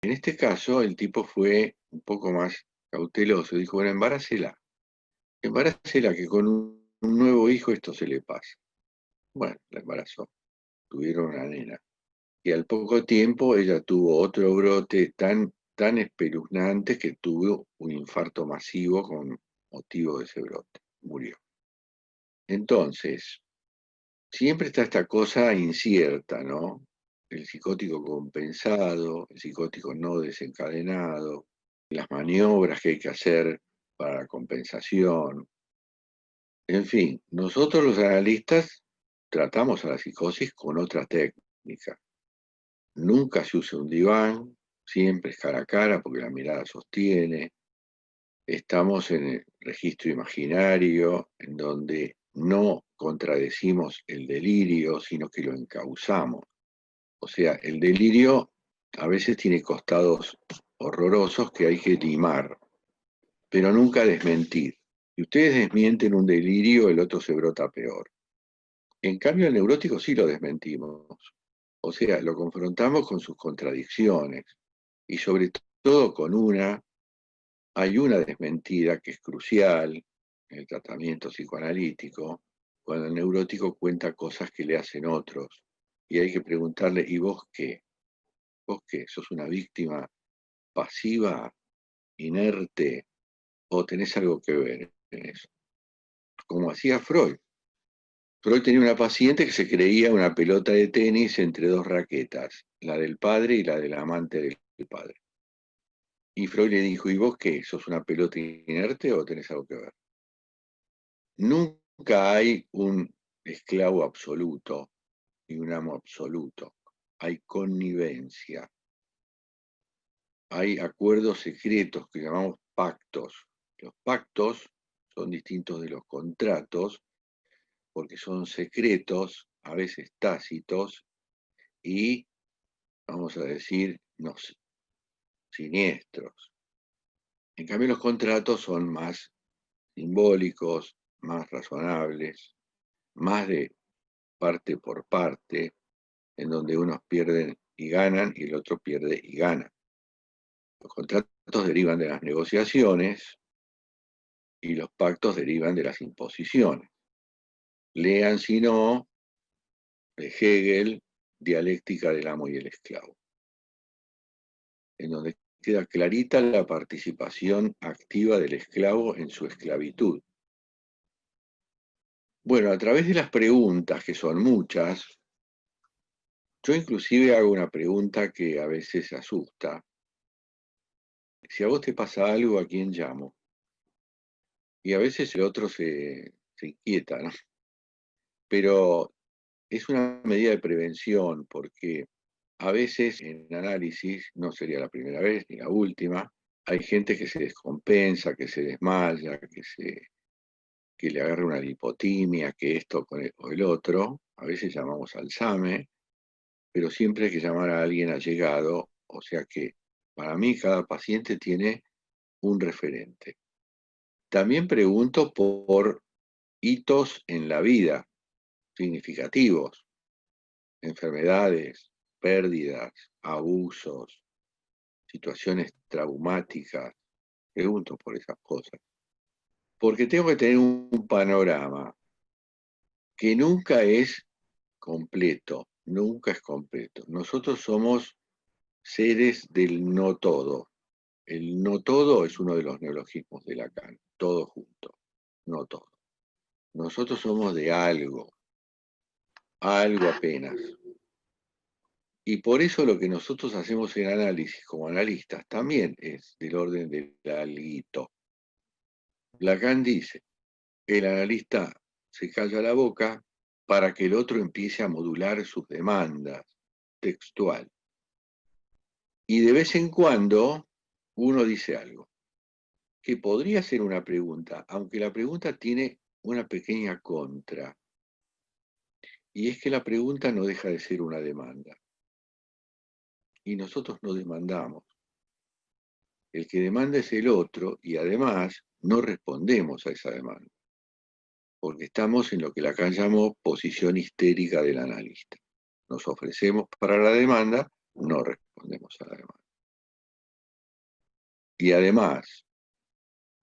A: En este caso, el tipo fue un poco más cauteloso, dijo, bueno, embarácela que con un nuevo hijo esto se le pasa. Bueno, la embarazó, tuvieron una nena. Y al poco tiempo ella tuvo otro brote tan espeluznante que tuvo un infarto masivo con motivo de ese brote. Murió. Entonces, siempre está esta cosa incierta, ¿no? El psicótico compensado, el psicótico no desencadenado, las maniobras que hay que hacer para la compensación. En fin, nosotros los analistas tratamos a la psicosis con otra técnica. Nunca se usa un diván, siempre es cara a cara porque la mirada sostiene. Estamos en el registro imaginario, en donde no contradecimos el delirio, sino que lo encauzamos. O sea, el delirio a veces tiene costados horrorosos que hay que limar, pero nunca desmentir. Si ustedes desmienten un delirio, el otro se brota peor. En cambio, el neurótico sí lo desmentimos. O sea, lo confrontamos con sus contradicciones, y sobre todo hay una desmentida que es crucial en el tratamiento psicoanalítico, cuando el neurótico cuenta cosas que le hacen otros, y hay que preguntarle, ¿y vos qué? ¿Vos qué? ¿Sos una víctima pasiva inerte o tenés algo que ver en eso? Como hacía Freud. Freud tenía una paciente que se creía una pelota de tenis entre dos raquetas, la del padre y la del amante del padre. Y Freud le dijo, ¿y vos qué? ¿Sos una pelota inerte o tenés algo que ver? Nunca hay un esclavo absoluto y un amo absoluto. Hay connivencia. Hay acuerdos secretos que llamamos pactos. Los pactos son distintos de los contratos porque son secretos, a veces tácitos, y, vamos a decir, no, siniestros. En cambio, los contratos son más simbólicos, más razonables, más de parte por parte, en donde unos pierden y ganan y el otro pierde y gana. Los contratos derivan de las negociaciones y los pactos derivan de las imposiciones. Lean, si no, de Hegel, Dialéctica del amo y el esclavo, en donde queda clarita la participación activa del esclavo en su esclavitud. Bueno, a través de las preguntas, que son muchas, yo inclusive hago una pregunta que a veces asusta. Si a vos te pasa algo, ¿a quién llamo? Y a veces el otro se inquieta, ¿no? Pero es una medida de prevención, porque a veces en análisis, no sería la primera vez ni la última, hay gente que se descompensa, que se desmaya, que le agarra una lipotimia, que esto o el otro. A veces llamamos al SAME, pero siempre hay que llamar a alguien allegado, o sea que para mí cada paciente tiene un referente. También pregunto por hitos en la vida significativos, enfermedades, pérdidas, abusos, situaciones traumáticas. Pregunto por esas cosas. Porque tengo que tener un panorama que nunca es completo, nunca es completo. Nosotros somos seres del no todo. El no todo es uno de los neologismos de Lacan, todo junto, no todo. Nosotros somos de algo apenas. Y por eso lo que nosotros hacemos en análisis como analistas también es del orden del alguito. Lacan dice, el analista se calla la boca para que el otro empiece a modular sus demandas, textual. Y de vez en cuando uno dice algo, que podría ser una pregunta, aunque la pregunta tiene una pequeña contra. Y es que la pregunta no deja de ser una demanda. Y nosotros no demandamos. El que demanda es el otro y además no respondemos a esa demanda, porque estamos en lo que Lacan llamó posición histérica del analista. Nos ofrecemos para la demanda, no respondemos a la demanda. Y además,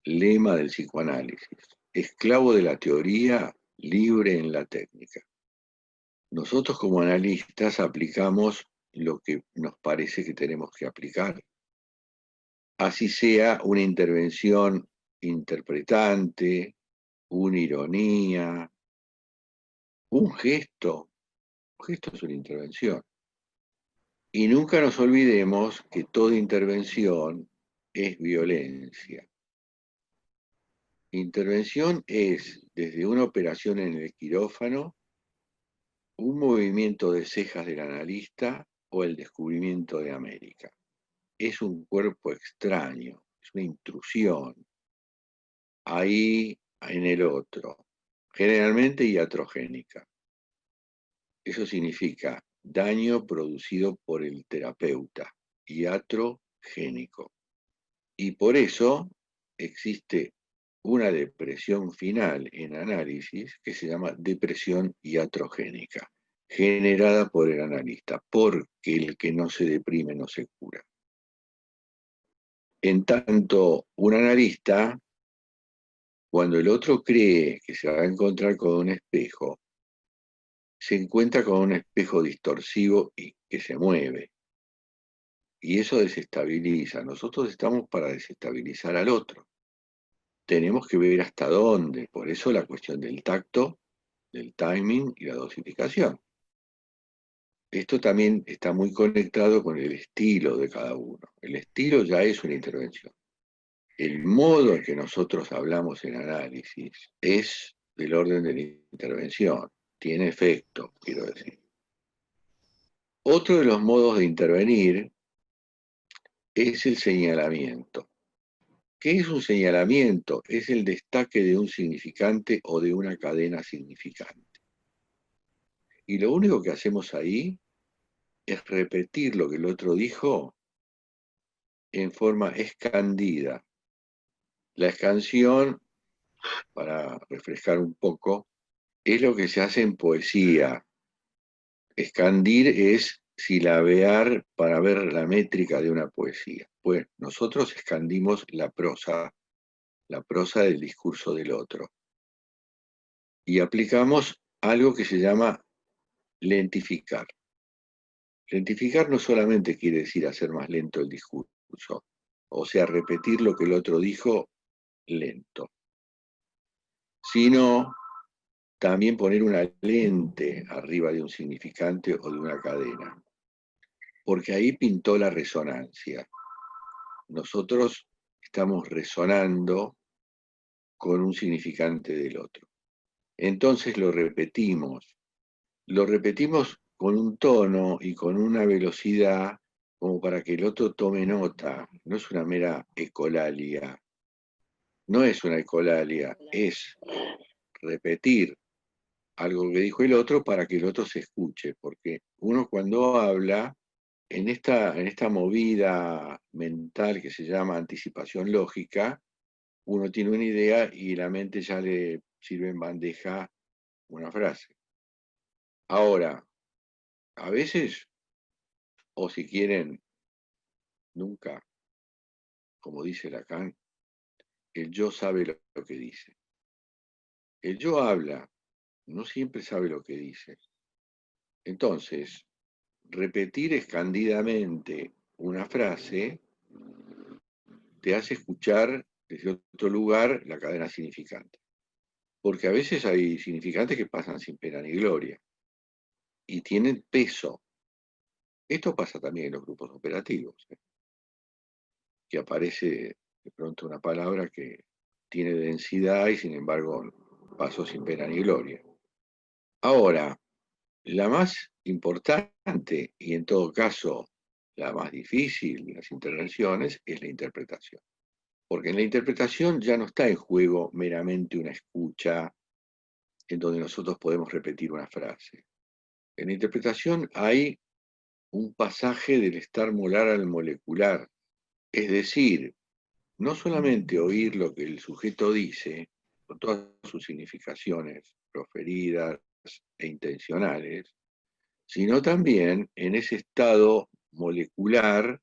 A: lema del psicoanálisis, esclavo de la teoría, libre en la técnica. Nosotros como analistas aplicamos lo que nos parece que tenemos que aplicar. Así sea una intervención interpretante, una ironía, un gesto. Un gesto es una intervención. Y nunca nos olvidemos que toda intervención es violencia. Intervención es, desde una operación en el quirófano, un movimiento de cejas del analista o el descubrimiento de América. Es un cuerpo extraño, es una intrusión, ahí en el otro, generalmente iatrogénica. Eso significa daño producido por el terapeuta, iatrogénico. Y por eso existe una depresión final en análisis que se llama depresión iatrogénica, generada por el analista, porque el que no se deprime no se cura. En tanto, un analista, cuando el otro cree que se va a encontrar con un espejo, se encuentra con un espejo distorsivo y que se mueve. Y eso desestabiliza. Nosotros estamos para desestabilizar al otro. Tenemos que ver hasta dónde. Por eso la cuestión del tacto, del timing y la dosificación. Esto también está muy conectado con el estilo de cada uno. El estilo ya es una intervención. El modo en que nosotros hablamos en análisis es del orden de la intervención. Tiene efecto, quiero decir. Otro de los modos de intervenir es el señalamiento. ¿Qué es un señalamiento? Es el destaque de un significante o de una cadena significante. Y lo único que hacemos ahí es repetir lo que el otro dijo en forma escandida. La escansión, para refrescar un poco, es lo que se hace en poesía. Escandir es silabear para ver la métrica de una poesía. Pues nosotros escandimos la prosa del discurso del otro. Y aplicamos algo que se llama lentificar. Lentificar no solamente quiere decir hacer más lento el discurso, o sea, repetir lo que el otro dijo lento, sino también poner una lente arriba de un significante o de una cadena, porque ahí pintó la resonancia. Nosotros estamos resonando con un significante del otro. Entonces lo repetimos con un tono y con una velocidad como para que el otro tome nota. No es una mera ecolalia. No es una ecolalia, es repetir algo que dijo el otro para que el otro se escuche, porque uno cuando habla, en esta movida mental que se llama anticipación lógica, uno tiene una idea y la mente ya le sirve en bandeja una frase. Ahora, a veces, o si quieren, nunca, como dice Lacan, el yo sabe lo que dice. El yo habla, no siempre sabe lo que dice. Entonces, repetir escandidamente una frase te hace escuchar desde otro lugar la cadena significante. Porque a veces hay significantes que pasan sin pena ni gloria y tienen peso. Esto pasa también en los grupos operativos, que aparece de pronto una palabra que tiene densidad y sin embargo pasó sin pena ni gloria. Ahora, la más importante y en todo caso la más difícil de las intervenciones es la interpretación. Porque en la interpretación ya no está en juego meramente una escucha en donde nosotros podemos repetir una frase. En la interpretación hay un pasaje del estar molar al molecular, es decir, no solamente oír lo que el sujeto dice, con todas sus significaciones proferidas e intencionales, sino también en ese estado molecular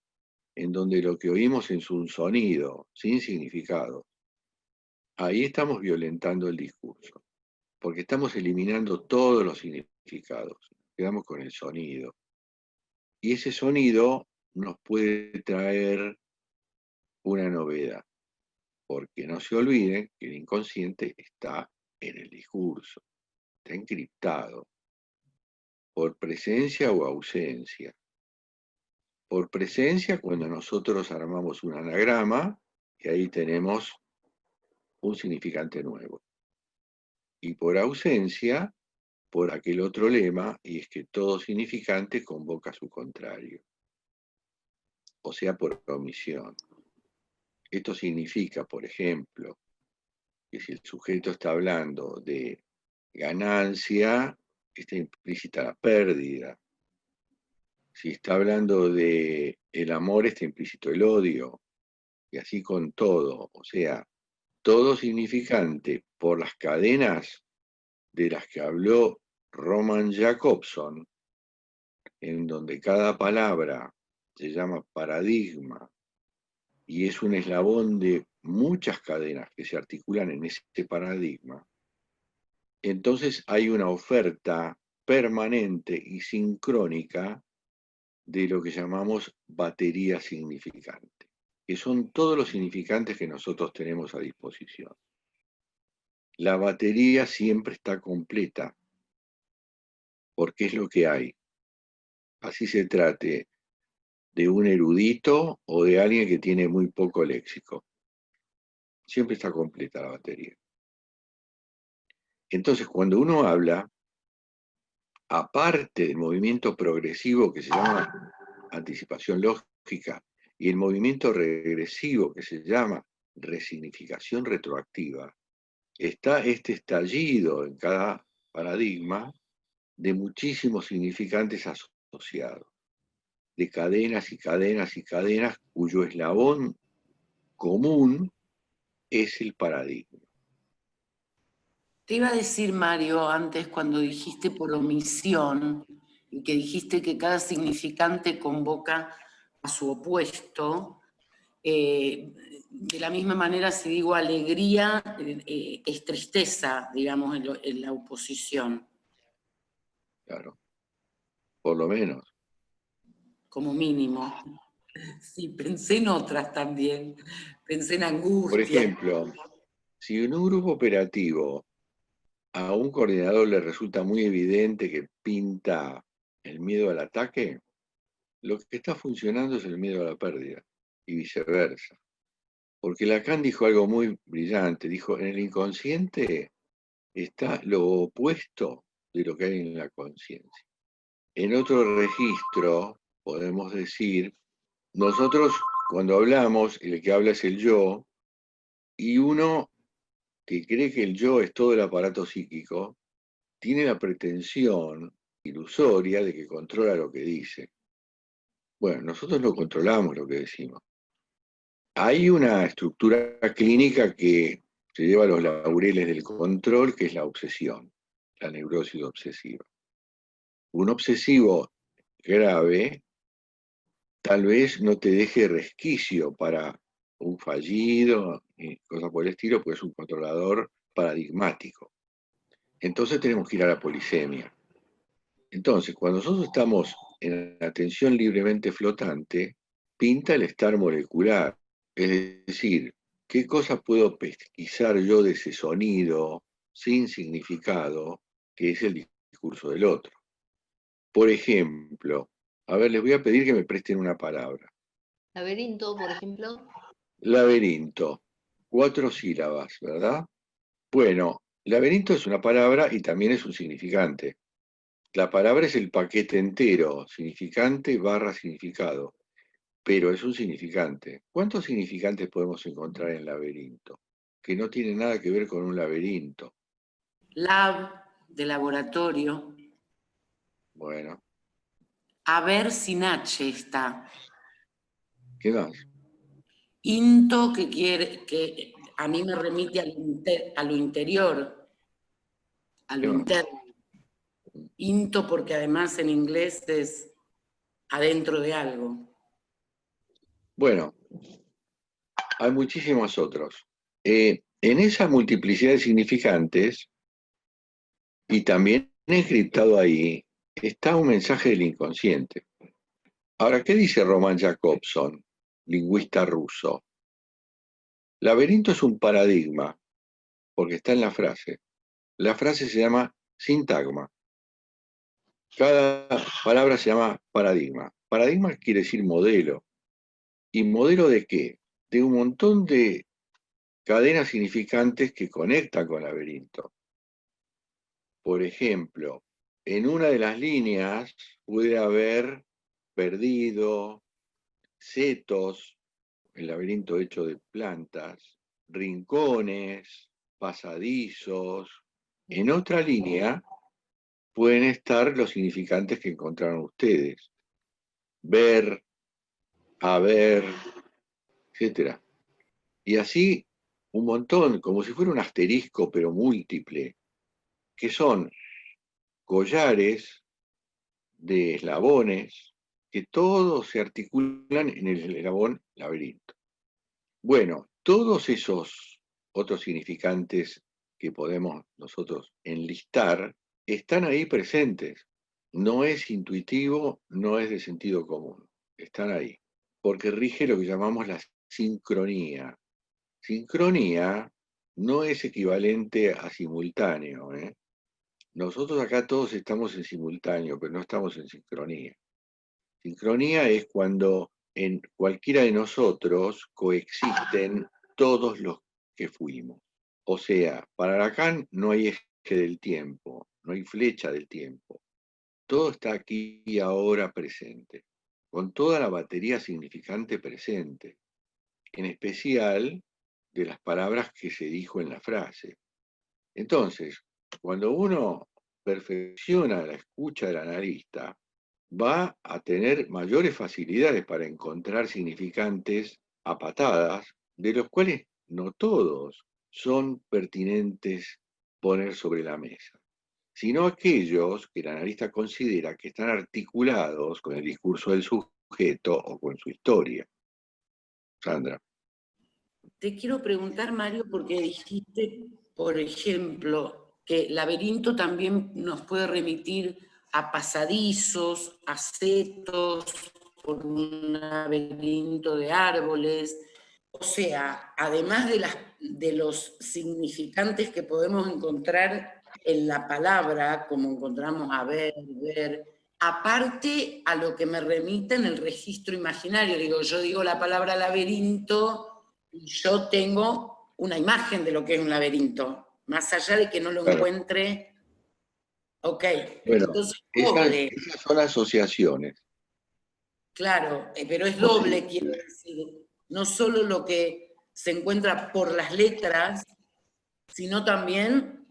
A: en donde lo que oímos es un sonido, sin significado. Ahí estamos violentando el discurso, porque estamos eliminando todos los significados, quedamos con el sonido. Y ese sonido nos puede traer una novedad, porque no se olviden que el inconsciente está en el discurso, está encriptado, por presencia o ausencia. Por presencia cuando nosotros armamos un anagrama, y ahí tenemos un significante nuevo. Y por ausencia, por aquel otro lema, y es que todo significante convoca a su contrario. O sea, por omisión. Esto significa, por ejemplo, que si el sujeto está hablando de ganancia, está implícita la pérdida. Si está hablando de el amor, está implícito el odio. Y así con todo. O sea, todo significante por las cadenas de las que habló Roman Jakobson, en donde cada palabra se llama paradigma y es un eslabón de muchas cadenas que se articulan en ese paradigma, entonces hay una oferta permanente y sincrónica de lo que llamamos batería significante, que son todos los significantes que nosotros tenemos a disposición. La batería siempre está completa, porque es lo que hay. Así se trate de un erudito o de alguien que tiene muy poco léxico. Siempre está completa la batería. Entonces, cuando uno habla, aparte del movimiento progresivo que se llama anticipación lógica y el movimiento regresivo que se llama resignificación retroactiva, está este estallido en cada paradigma de muchísimos significantes asociados, de cadenas y cadenas y cadenas cuyo eslabón común es el paradigma.
E: Te iba a decir, Mario, antes cuando dijiste por omisión, y que dijiste que cada significante convoca a su opuesto, de la misma manera si digo alegría, es tristeza, digamos, en la oposición.
A: Claro, por lo menos.
E: Como mínimo. Sí, pensé en otras también. Pensé en angustia.
A: Por ejemplo, si en un grupo operativo a un coordinador le resulta muy evidente que pinta el miedo al ataque, lo que está funcionando es el miedo a la pérdida, y viceversa. Porque Lacan dijo algo muy brillante, dijo, en el inconsciente está lo opuesto de lo que hay en la conciencia. En otro registro, podemos decir, nosotros cuando hablamos, el que habla es el yo, y uno que cree que el yo es todo el aparato psíquico, tiene la pretensión ilusoria de que controla lo que dice. Bueno, nosotros no controlamos lo que decimos. Hay una estructura clínica que se lleva a los laureles del control, que es la obsesión, la neurosis obsesiva. Un obsesivo grave tal vez no te deje resquicio para un fallido, cosas por el estilo, pues es un controlador paradigmático. Entonces tenemos que ir a la polisemia. Entonces, cuando nosotros estamos en atención libremente flotante, pinta el estar molecular. Es decir, ¿qué cosa puedo pesquisar yo de ese sonido sin significado que es el discurso del otro? Por ejemplo, a ver, les voy a pedir que me presten una palabra.
B: Laberinto, por ejemplo.
A: Laberinto. 4 sílabas, ¿verdad? Bueno, laberinto es una palabra y también es un significante. La palabra es el paquete entero, significante barra significado, pero es un significante. ¿Cuántos significantes podemos encontrar en laberinto? Que no tiene nada que ver con un laberinto.
E: Lab, de laboratorio.
A: Bueno.
E: A ver, sin H está.
A: ¿Qué más?
E: Into, que a mí me remite a lo interior, a lo interno. Into, porque además en inglés es adentro de algo.
A: Bueno, hay muchísimos otros. En esa multiplicidad de significantes, y también encriptado ahí, está un mensaje del inconsciente. Ahora, ¿qué dice Roman Jakobson, lingüista ruso? Laberinto es un paradigma, porque está en la frase. La frase se llama sintagma. Cada palabra se llama paradigma. Paradigma quiere decir modelo. ¿Y modelo de qué? De un montón de cadenas significantes que conectan con laberinto. Por ejemplo, en una de las líneas puede haber perdido, setos, el laberinto hecho de plantas, rincones, pasadizos. En otra línea pueden estar los significantes que encontraron ustedes. Ver, haber, etc. Y así un montón, como si fuera un asterisco, pero múltiple, que son collares de eslabones que todos se articulan en el eslabón laberinto. Bueno, todos esos otros significantes que podemos nosotros enlistar están ahí presentes. no es intuitivo, no es de sentido común. Están ahí. Porque rige lo que llamamos la sincronía. Sincronía no es equivalente a simultáneo, ¿eh? Nosotros acá todos estamos en simultáneo, pero no estamos en sincronía. Sincronía es cuando en cualquiera de nosotros coexisten todos los que fuimos. O sea, para Lacan no hay eje del tiempo, no hay flecha del tiempo. Todo está aquí y ahora presente, con toda la batería significante presente, en especial de las palabras que se dijo en la frase. Entonces, cuando uno perfecciona la escucha del analista, va a tener mayores facilidades para encontrar significantes a patadas, de los cuales no todos son pertinentes poner sobre la mesa, sino aquellos que el analista considera que están articulados con el discurso del sujeto o con su historia. Sandra.
E: Te quiero preguntar, Mario, porque dijiste, por ejemplo, que laberinto también nos puede remitir a pasadizos, a setos, por un laberinto de árboles. O sea, además de los significantes que podemos encontrar en la palabra, como encontramos a ver, aparte a lo que me remite en el registro imaginario. Yo digo la palabra laberinto y yo tengo una imagen de lo que es un laberinto, más allá de que no lo encuentre. Ok,
A: bueno,
E: entonces
A: esas son asociaciones.
E: Claro, pero es doble, quiero decir, no solo lo que se encuentra por las letras, sino también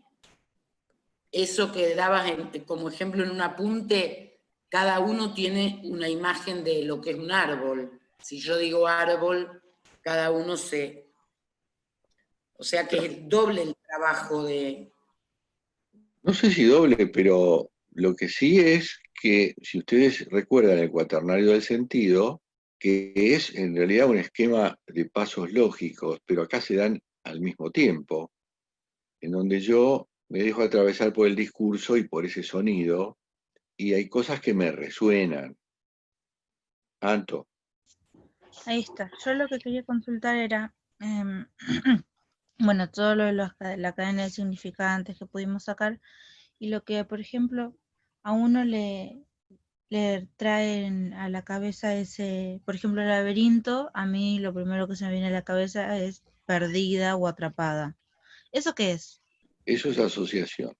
E: eso que dabas como ejemplo en un apunte, cada uno tiene una imagen de lo que es un árbol. Si yo digo árbol, cada uno se... O sea que es doble el trabajo de...
A: No sé si doble, pero lo que sí es que, si ustedes recuerdan el cuaternario del sentido, que es en realidad un esquema de pasos lógicos, pero acá se dan al mismo tiempo, en donde yo me dejo atravesar por el discurso y por ese sonido, y hay cosas que me resuenan. Anto.
G: Ahí está. Yo lo que quería consultar era, bueno, todo lo de la cadena de significantes que pudimos sacar y lo que, por ejemplo, a uno le traen a la cabeza ese, por ejemplo, el laberinto, a mí lo primero que se me viene a la cabeza es perdida o atrapada. ¿Eso qué es?
A: Eso es asociación.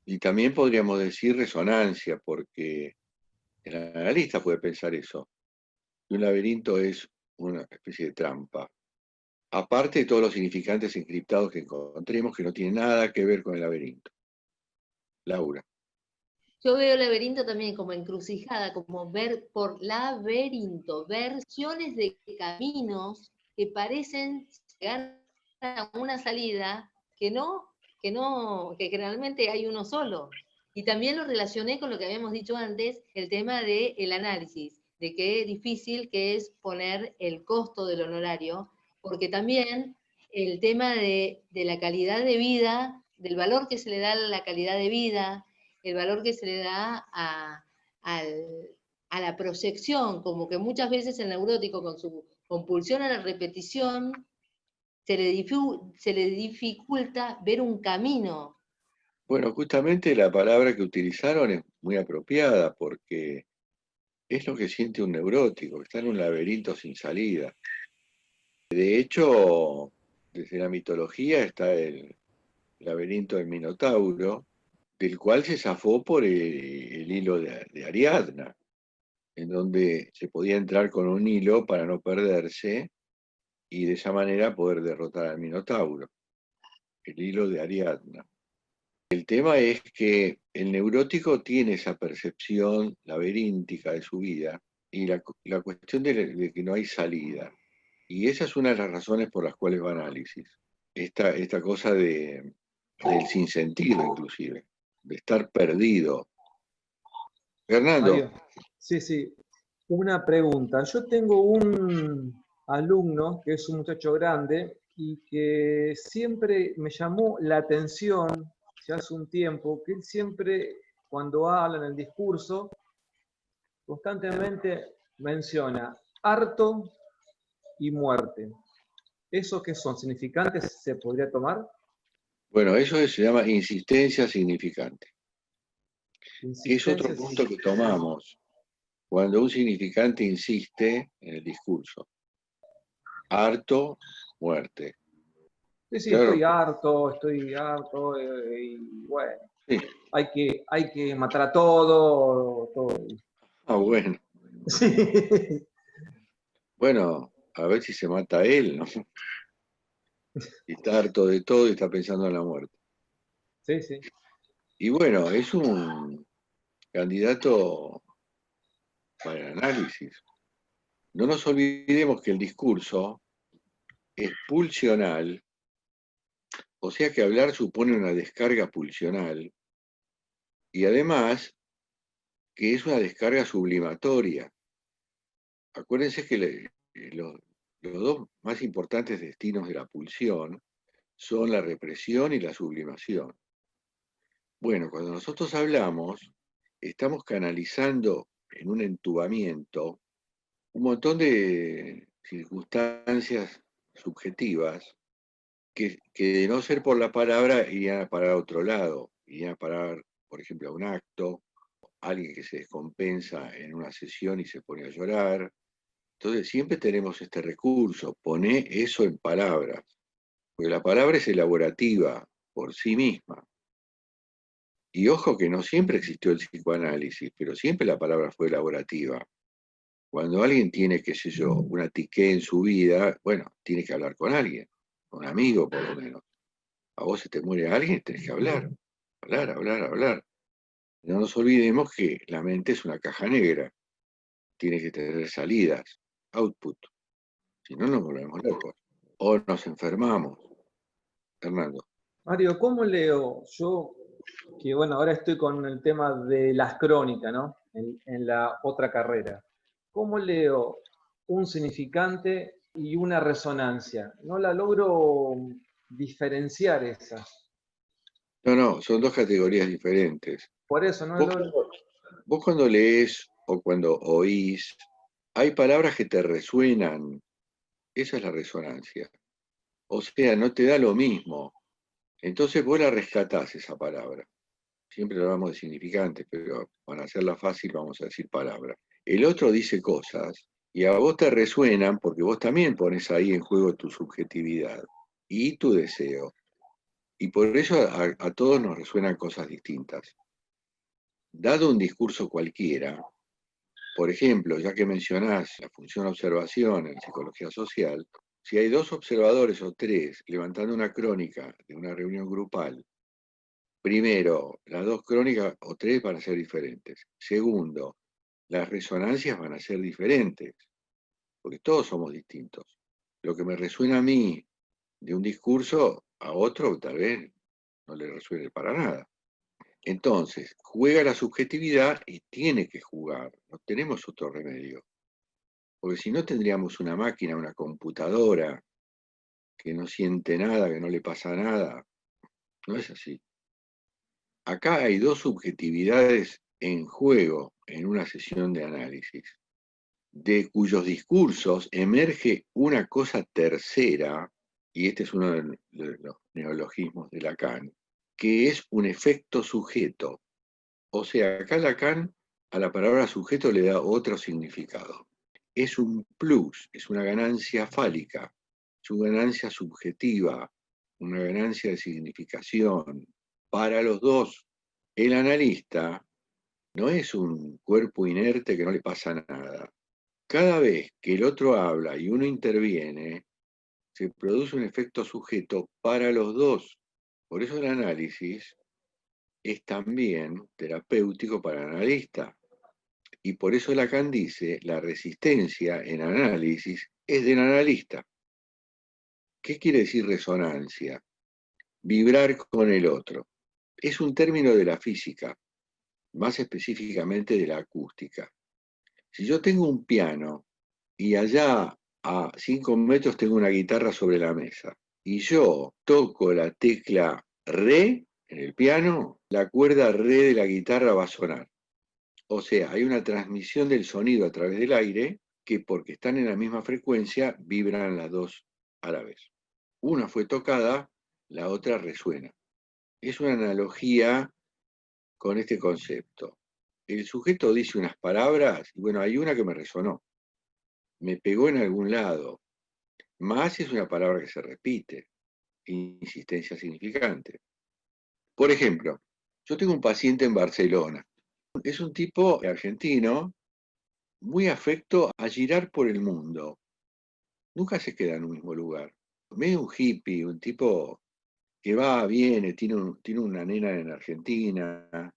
A: Y también podríamos decir resonancia, porque el analista puede pensar eso. Y un laberinto es una especie de trampa. Aparte de todos los significantes encriptados que encontremos que no tienen nada que ver con el laberinto. Laura.
B: Yo veo laberinto también como encrucijada, como ver por laberinto, versiones de caminos que parecen llegar a una salida que generalmente hay uno solo. Y también lo relacioné con lo que habíamos dicho antes, el tema del análisis, de qué difícil que es poner el costo del honorario, porque también el tema de la calidad de vida, del valor que se le da a la calidad de vida, el valor que se le da a la proyección, como que muchas veces el neurótico con su compulsión a la repetición se le dificulta ver un camino.
A: Bueno, justamente la palabra que utilizaron es muy apropiada porque es lo que siente un neurótico, que está en un laberinto sin salida. De hecho, desde la mitología está el laberinto del Minotauro, del cual se zafó por el hilo de Ariadna, en donde se podía entrar con un hilo para no perderse y de esa manera poder derrotar al Minotauro, el hilo de Ariadna. El tema es que el neurótico tiene esa percepción laberíntica de su vida y la cuestión de que no hay salida. Y esa es una de las razones por las cuales va a análisis. Esta cosa del sinsentido, inclusive, de estar perdido. Fernando.
D: Mario, sí. Una pregunta. Yo tengo un alumno que es un muchacho grande y que siempre me llamó la atención, ya hace un tiempo, que él siempre cuando habla en el discurso, constantemente menciona harto y muerte. ¿Esos qué son? ¿Significantes se podría tomar?
A: Bueno, eso se llama insistencia significante, que es otro
D: Insistencias.
A: punto que tomamos cuando un significante insiste en el discurso. Harto, muerte.
D: Sí, sí,
A: Claro.
D: estoy harto, y bueno,
A: Sí.
D: hay que matar a todo.
A: Ah, bueno.
D: Sí.
A: Bueno, a ver si se mata a él, ¿no? Y está harto de todo y está pensando en la muerte.
D: Sí, sí.
A: Y bueno, es un candidato para el análisis. No nos olvidemos que el discurso es pulsional, o sea que hablar supone una descarga pulsional, y además que es una descarga sublimatoria. Acuérdense que los dos más importantes destinos de la pulsión son la represión y la sublimación. Bueno, cuando nosotros hablamos, estamos canalizando en un entubamiento un montón de circunstancias subjetivas que de no ser por la palabra irían a parar a otro lado, irían a parar, por ejemplo, a un acto, alguien que se descompensa en una sesión y se pone a llorar. Entonces siempre tenemos este recurso, poné eso en palabras, porque la palabra es elaborativa por sí misma. Y ojo que no siempre existió el psicoanálisis, pero siempre la palabra fue elaborativa. Cuando alguien tiene, qué sé yo, una tiqué en su vida, bueno, tiene que hablar con alguien, con un amigo por lo menos. A vos se te muere alguien, tenés que hablar, hablar. No nos olvidemos que la mente es una caja negra, tiene que tener salidas, output, si no nos volvemos locos. O nos enfermamos. Hernando.
D: Mario, ¿cómo leo? Yo, que bueno, ahora estoy con el tema de las crónicas, ¿no? En la otra carrera. ¿Cómo leo un significante y una resonancia? No la logro diferenciar esas.
A: No, son dos categorías diferentes.
D: Por eso, ¿no?
A: Vos cuando lees o cuando oís, hay palabras que te resuenan. Esa es la resonancia. O sea, no te da lo mismo. Entonces vos la rescatás esa palabra. Siempre hablamos de significantes, pero para hacerla fácil vamos a decir palabra. El otro dice cosas y a vos te resuenan porque vos también pones ahí en juego tu subjetividad y tu deseo. Y por eso a todos nos resuenan cosas distintas. Dado un discurso cualquiera, por ejemplo, ya que mencionás la función observación en psicología social, si hay dos observadores o tres levantando una crónica de una reunión grupal, primero, las dos crónicas o tres van a ser diferentes. Segundo, las resonancias van a ser diferentes, porque todos somos distintos. Lo que me resuena a mí de un discurso, a otro tal vez no le resuene para nada. Entonces, juega la subjetividad y tiene que jugar, no tenemos otro remedio. Porque si no tendríamos una máquina, una computadora que no siente nada, que no le pasa nada. No es así. Acá hay dos subjetividades en juego en una sesión de análisis, de cuyos discursos emerge una cosa tercera, y este es uno de los neologismos de Lacan, que es un efecto sujeto. O sea, acá Lacan a la palabra sujeto le da otro significado. Es un plus, es una ganancia fálica, es una ganancia subjetiva, una ganancia de significación para los dos. El analista no es un cuerpo inerte que no le pasa nada. Cada vez que el otro habla y uno interviene, se produce un efecto sujeto para los dos. Por eso el análisis es también terapéutico para el analista. Y por eso Lacan dice, la resistencia en análisis es del analista. ¿Qué quiere decir resonancia? Vibrar con el otro. Es un término de la física, más específicamente de la acústica. Si yo tengo un piano y allá a 5 metros tengo una guitarra sobre la mesa y yo toco la tecla re, en el piano, la cuerda re de la guitarra va a sonar. O sea, hay una transmisión del sonido a través del aire que porque están en la misma frecuencia vibran las dos a la vez. Una fue tocada, la otra resuena. Es una analogía con este concepto. El sujeto dice unas palabras, y bueno, hay una que me resonó, me pegó en algún lado. Más es una palabra que se repite, insistencia significante. Por ejemplo, yo tengo un paciente en Barcelona. Es un tipo argentino muy afecto a girar por el mundo. Nunca se queda en un mismo lugar. Medio un hippie, un tipo que va, viene, tiene una nena en Argentina,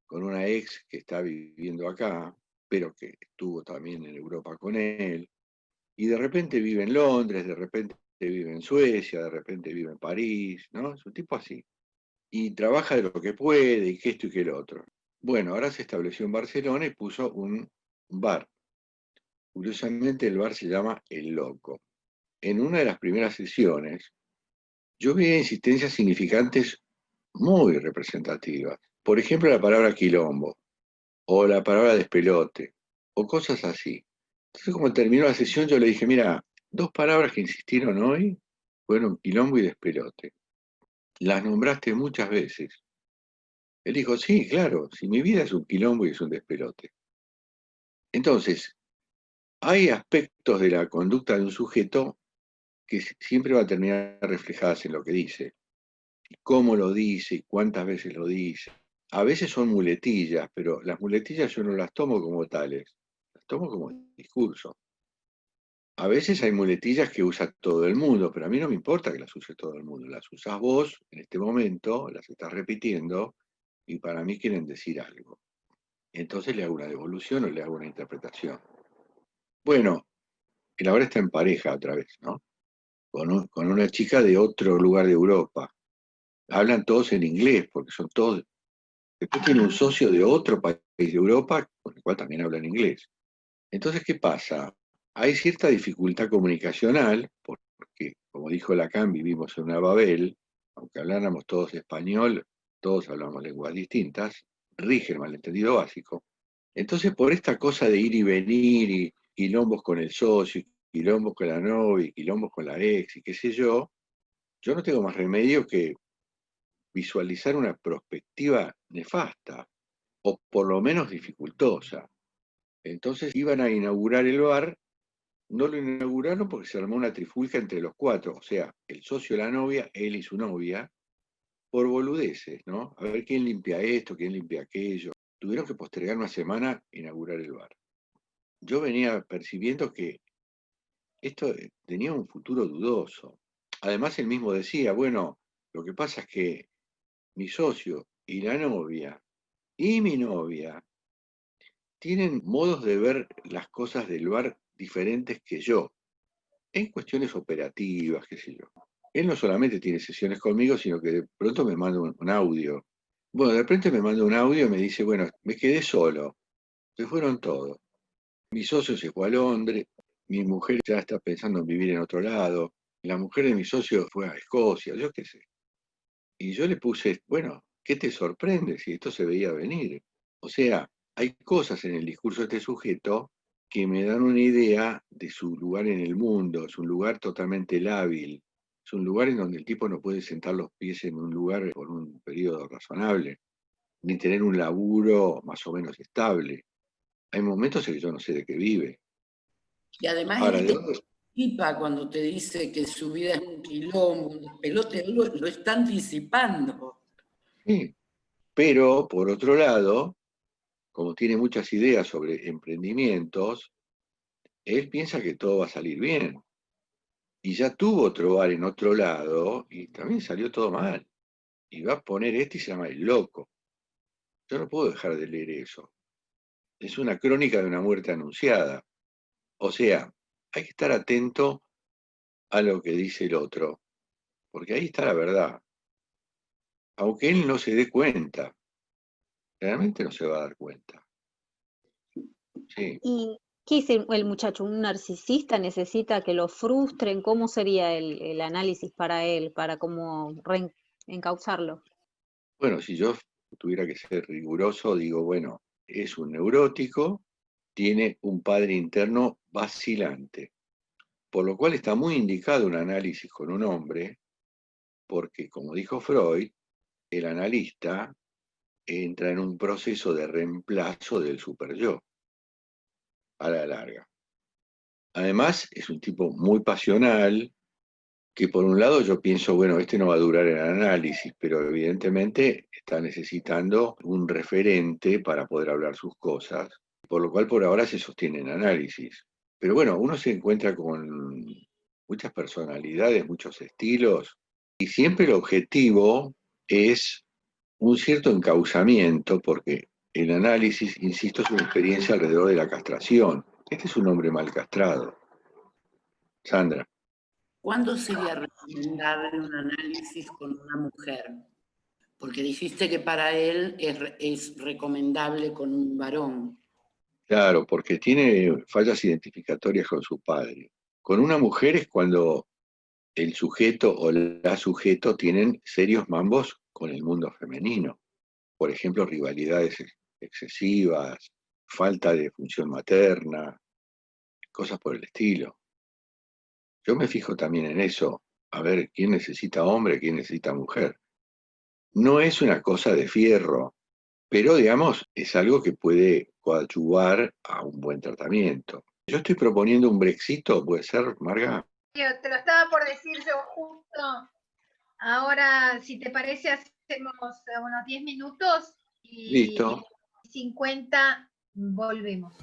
A: con una ex que está viviendo acá, pero que estuvo también en Europa con él, y de repente vive en Londres, de repente vive en Suecia, de repente vive en París, ¿no? Es un tipo así. Y trabaja de lo que puede, y que esto y que lo otro. Bueno, ahora se estableció en Barcelona y puso un bar. Curiosamente el bar se llama El Loco. En una de las primeras sesiones, yo vi insistencias significantes muy representativas. Por ejemplo, la palabra quilombo, o la palabra despelote, o cosas así. Entonces, como terminó la sesión, yo le dije, mira, dos palabras que insistieron hoy fueron quilombo y despelote. Las nombraste muchas veces. Él dijo, sí, claro, si mi vida es un quilombo y es un despelote. Entonces, hay aspectos de la conducta de un sujeto que siempre va a terminar reflejadas en lo que dice. Y cómo lo dice y cuántas veces lo dice. A veces son muletillas, pero las muletillas yo no las tomo como tales, las tomo como discurso. A veces hay muletillas que usa todo el mundo, pero a mí no me importa que las use todo el mundo. Las usas vos en este momento, las estás repitiendo y para mí quieren decir algo. Entonces le hago una devolución o le hago una interpretación. Bueno, él ahora está en pareja otra vez, ¿no? Con una chica de otro lugar de Europa. Hablan todos en inglés porque son todos. Después tiene un socio de otro país de Europa con el cual también habla en inglés. Entonces, ¿qué pasa? Hay cierta dificultad comunicacional, porque, como dijo Lacan, vivimos en una Babel, aunque habláramos todos español, todos hablamos lenguas distintas, rige el malentendido básico. Entonces, por esta cosa de ir y venir, y quilombos con el socio, quilombos con la novia, quilombos con la ex, y qué sé yo no tengo más remedio que visualizar una perspectiva nefasta, o por lo menos dificultosa. Entonces iban a inaugurar el bar, no lo inauguraron porque se armó una trifulca entre los cuatro, o sea, el socio de la novia, él y su novia, por boludeces, ¿no? A ver quién limpia esto, quién limpia aquello. Tuvieron que postergar una semana e inaugurar el bar. Yo venía percibiendo que esto tenía un futuro dudoso. Además, él mismo decía, bueno, lo que pasa es que mi socio y la novia y mi novia tienen modos de ver las cosas del bar diferentes que yo, en cuestiones operativas, qué sé yo. Él no solamente tiene sesiones conmigo, sino que de pronto me manda un audio. Bueno, de repente me manda un audio y me dice, bueno, me quedé solo, se fueron todos. Mi socio se fue a Londres, mi mujer ya está pensando en vivir en otro lado, la mujer de mi socio fue a Escocia, yo qué sé. Y yo le puse, bueno, ¿qué te sorprende si esto se veía venir? O sea, hay cosas en el discurso de este sujeto que me dan una idea de su lugar en el mundo, es un lugar totalmente lábil, es un lugar en donde el tipo no puede sentar los pies en un lugar por un periodo razonable, ni tener un laburo más o menos estable. Hay momentos en que yo no sé de qué vive.
E: Y además
A: Ahora,
E: él
A: ¿de
E: te
A: dónde?
E: anticipa cuando te dice que su vida es un quilombo, un despelote, lo está anticipando.
A: Sí. Pero, por otro lado, como tiene muchas ideas sobre emprendimientos, él piensa que todo va a salir bien. Y ya tuvo otro bar en otro lado y también salió todo mal. Y va a poner este y se llama El Loco. Yo no puedo dejar de leer eso. Es una crónica de una muerte anunciada. O sea, hay que estar atento a lo que dice el otro, porque ahí está la verdad. Aunque él no se dé cuenta, realmente no se va a dar cuenta. Sí.
H: ¿Y qué es el muchacho? ¿Un narcisista? ¿Necesita que lo frustren? ¿Cómo sería el análisis para él, para cómo encauzarlo?
A: Bueno, si yo tuviera que ser riguroso, digo, bueno, es un neurótico, tiene un padre interno vacilante, por lo cual está muy indicado un análisis con un hombre, porque como dijo Freud, el analista entra en un proceso de reemplazo del superyo a la larga. Además, es un tipo muy pasional, que por un lado yo pienso, bueno, este no va a durar el análisis, pero evidentemente está necesitando un referente para poder hablar sus cosas, por lo cual por ahora se sostiene en análisis. Pero bueno, uno se encuentra con muchas personalidades, muchos estilos, y siempre el objetivo es un cierto encauzamiento, porque el análisis, insisto, es una experiencia alrededor de la castración. Este es un hombre mal castrado. Sandra.
E: ¿Cuándo sería recomendable un análisis con una mujer? Porque dijiste que para él es recomendable con un varón.
A: Claro, porque tiene fallas identificatorias con su padre. Con una mujer es cuando el sujeto o la sujeto tienen serios mambos con el mundo femenino. Por ejemplo, rivalidades excesivas, falta de función materna, cosas por el estilo. Yo me fijo también en eso, a ver quién necesita hombre, quién necesita mujer. No es una cosa de fierro, pero digamos, es algo que puede coadyuvar a un buen tratamiento. Yo estoy proponiendo un Brexito, ¿puede ser, Marga?
C: Te lo estaba por decir yo justo. Ahora, si te parece, hacemos unos 10 minutos y
A: Listo.
C: 50 volvemos.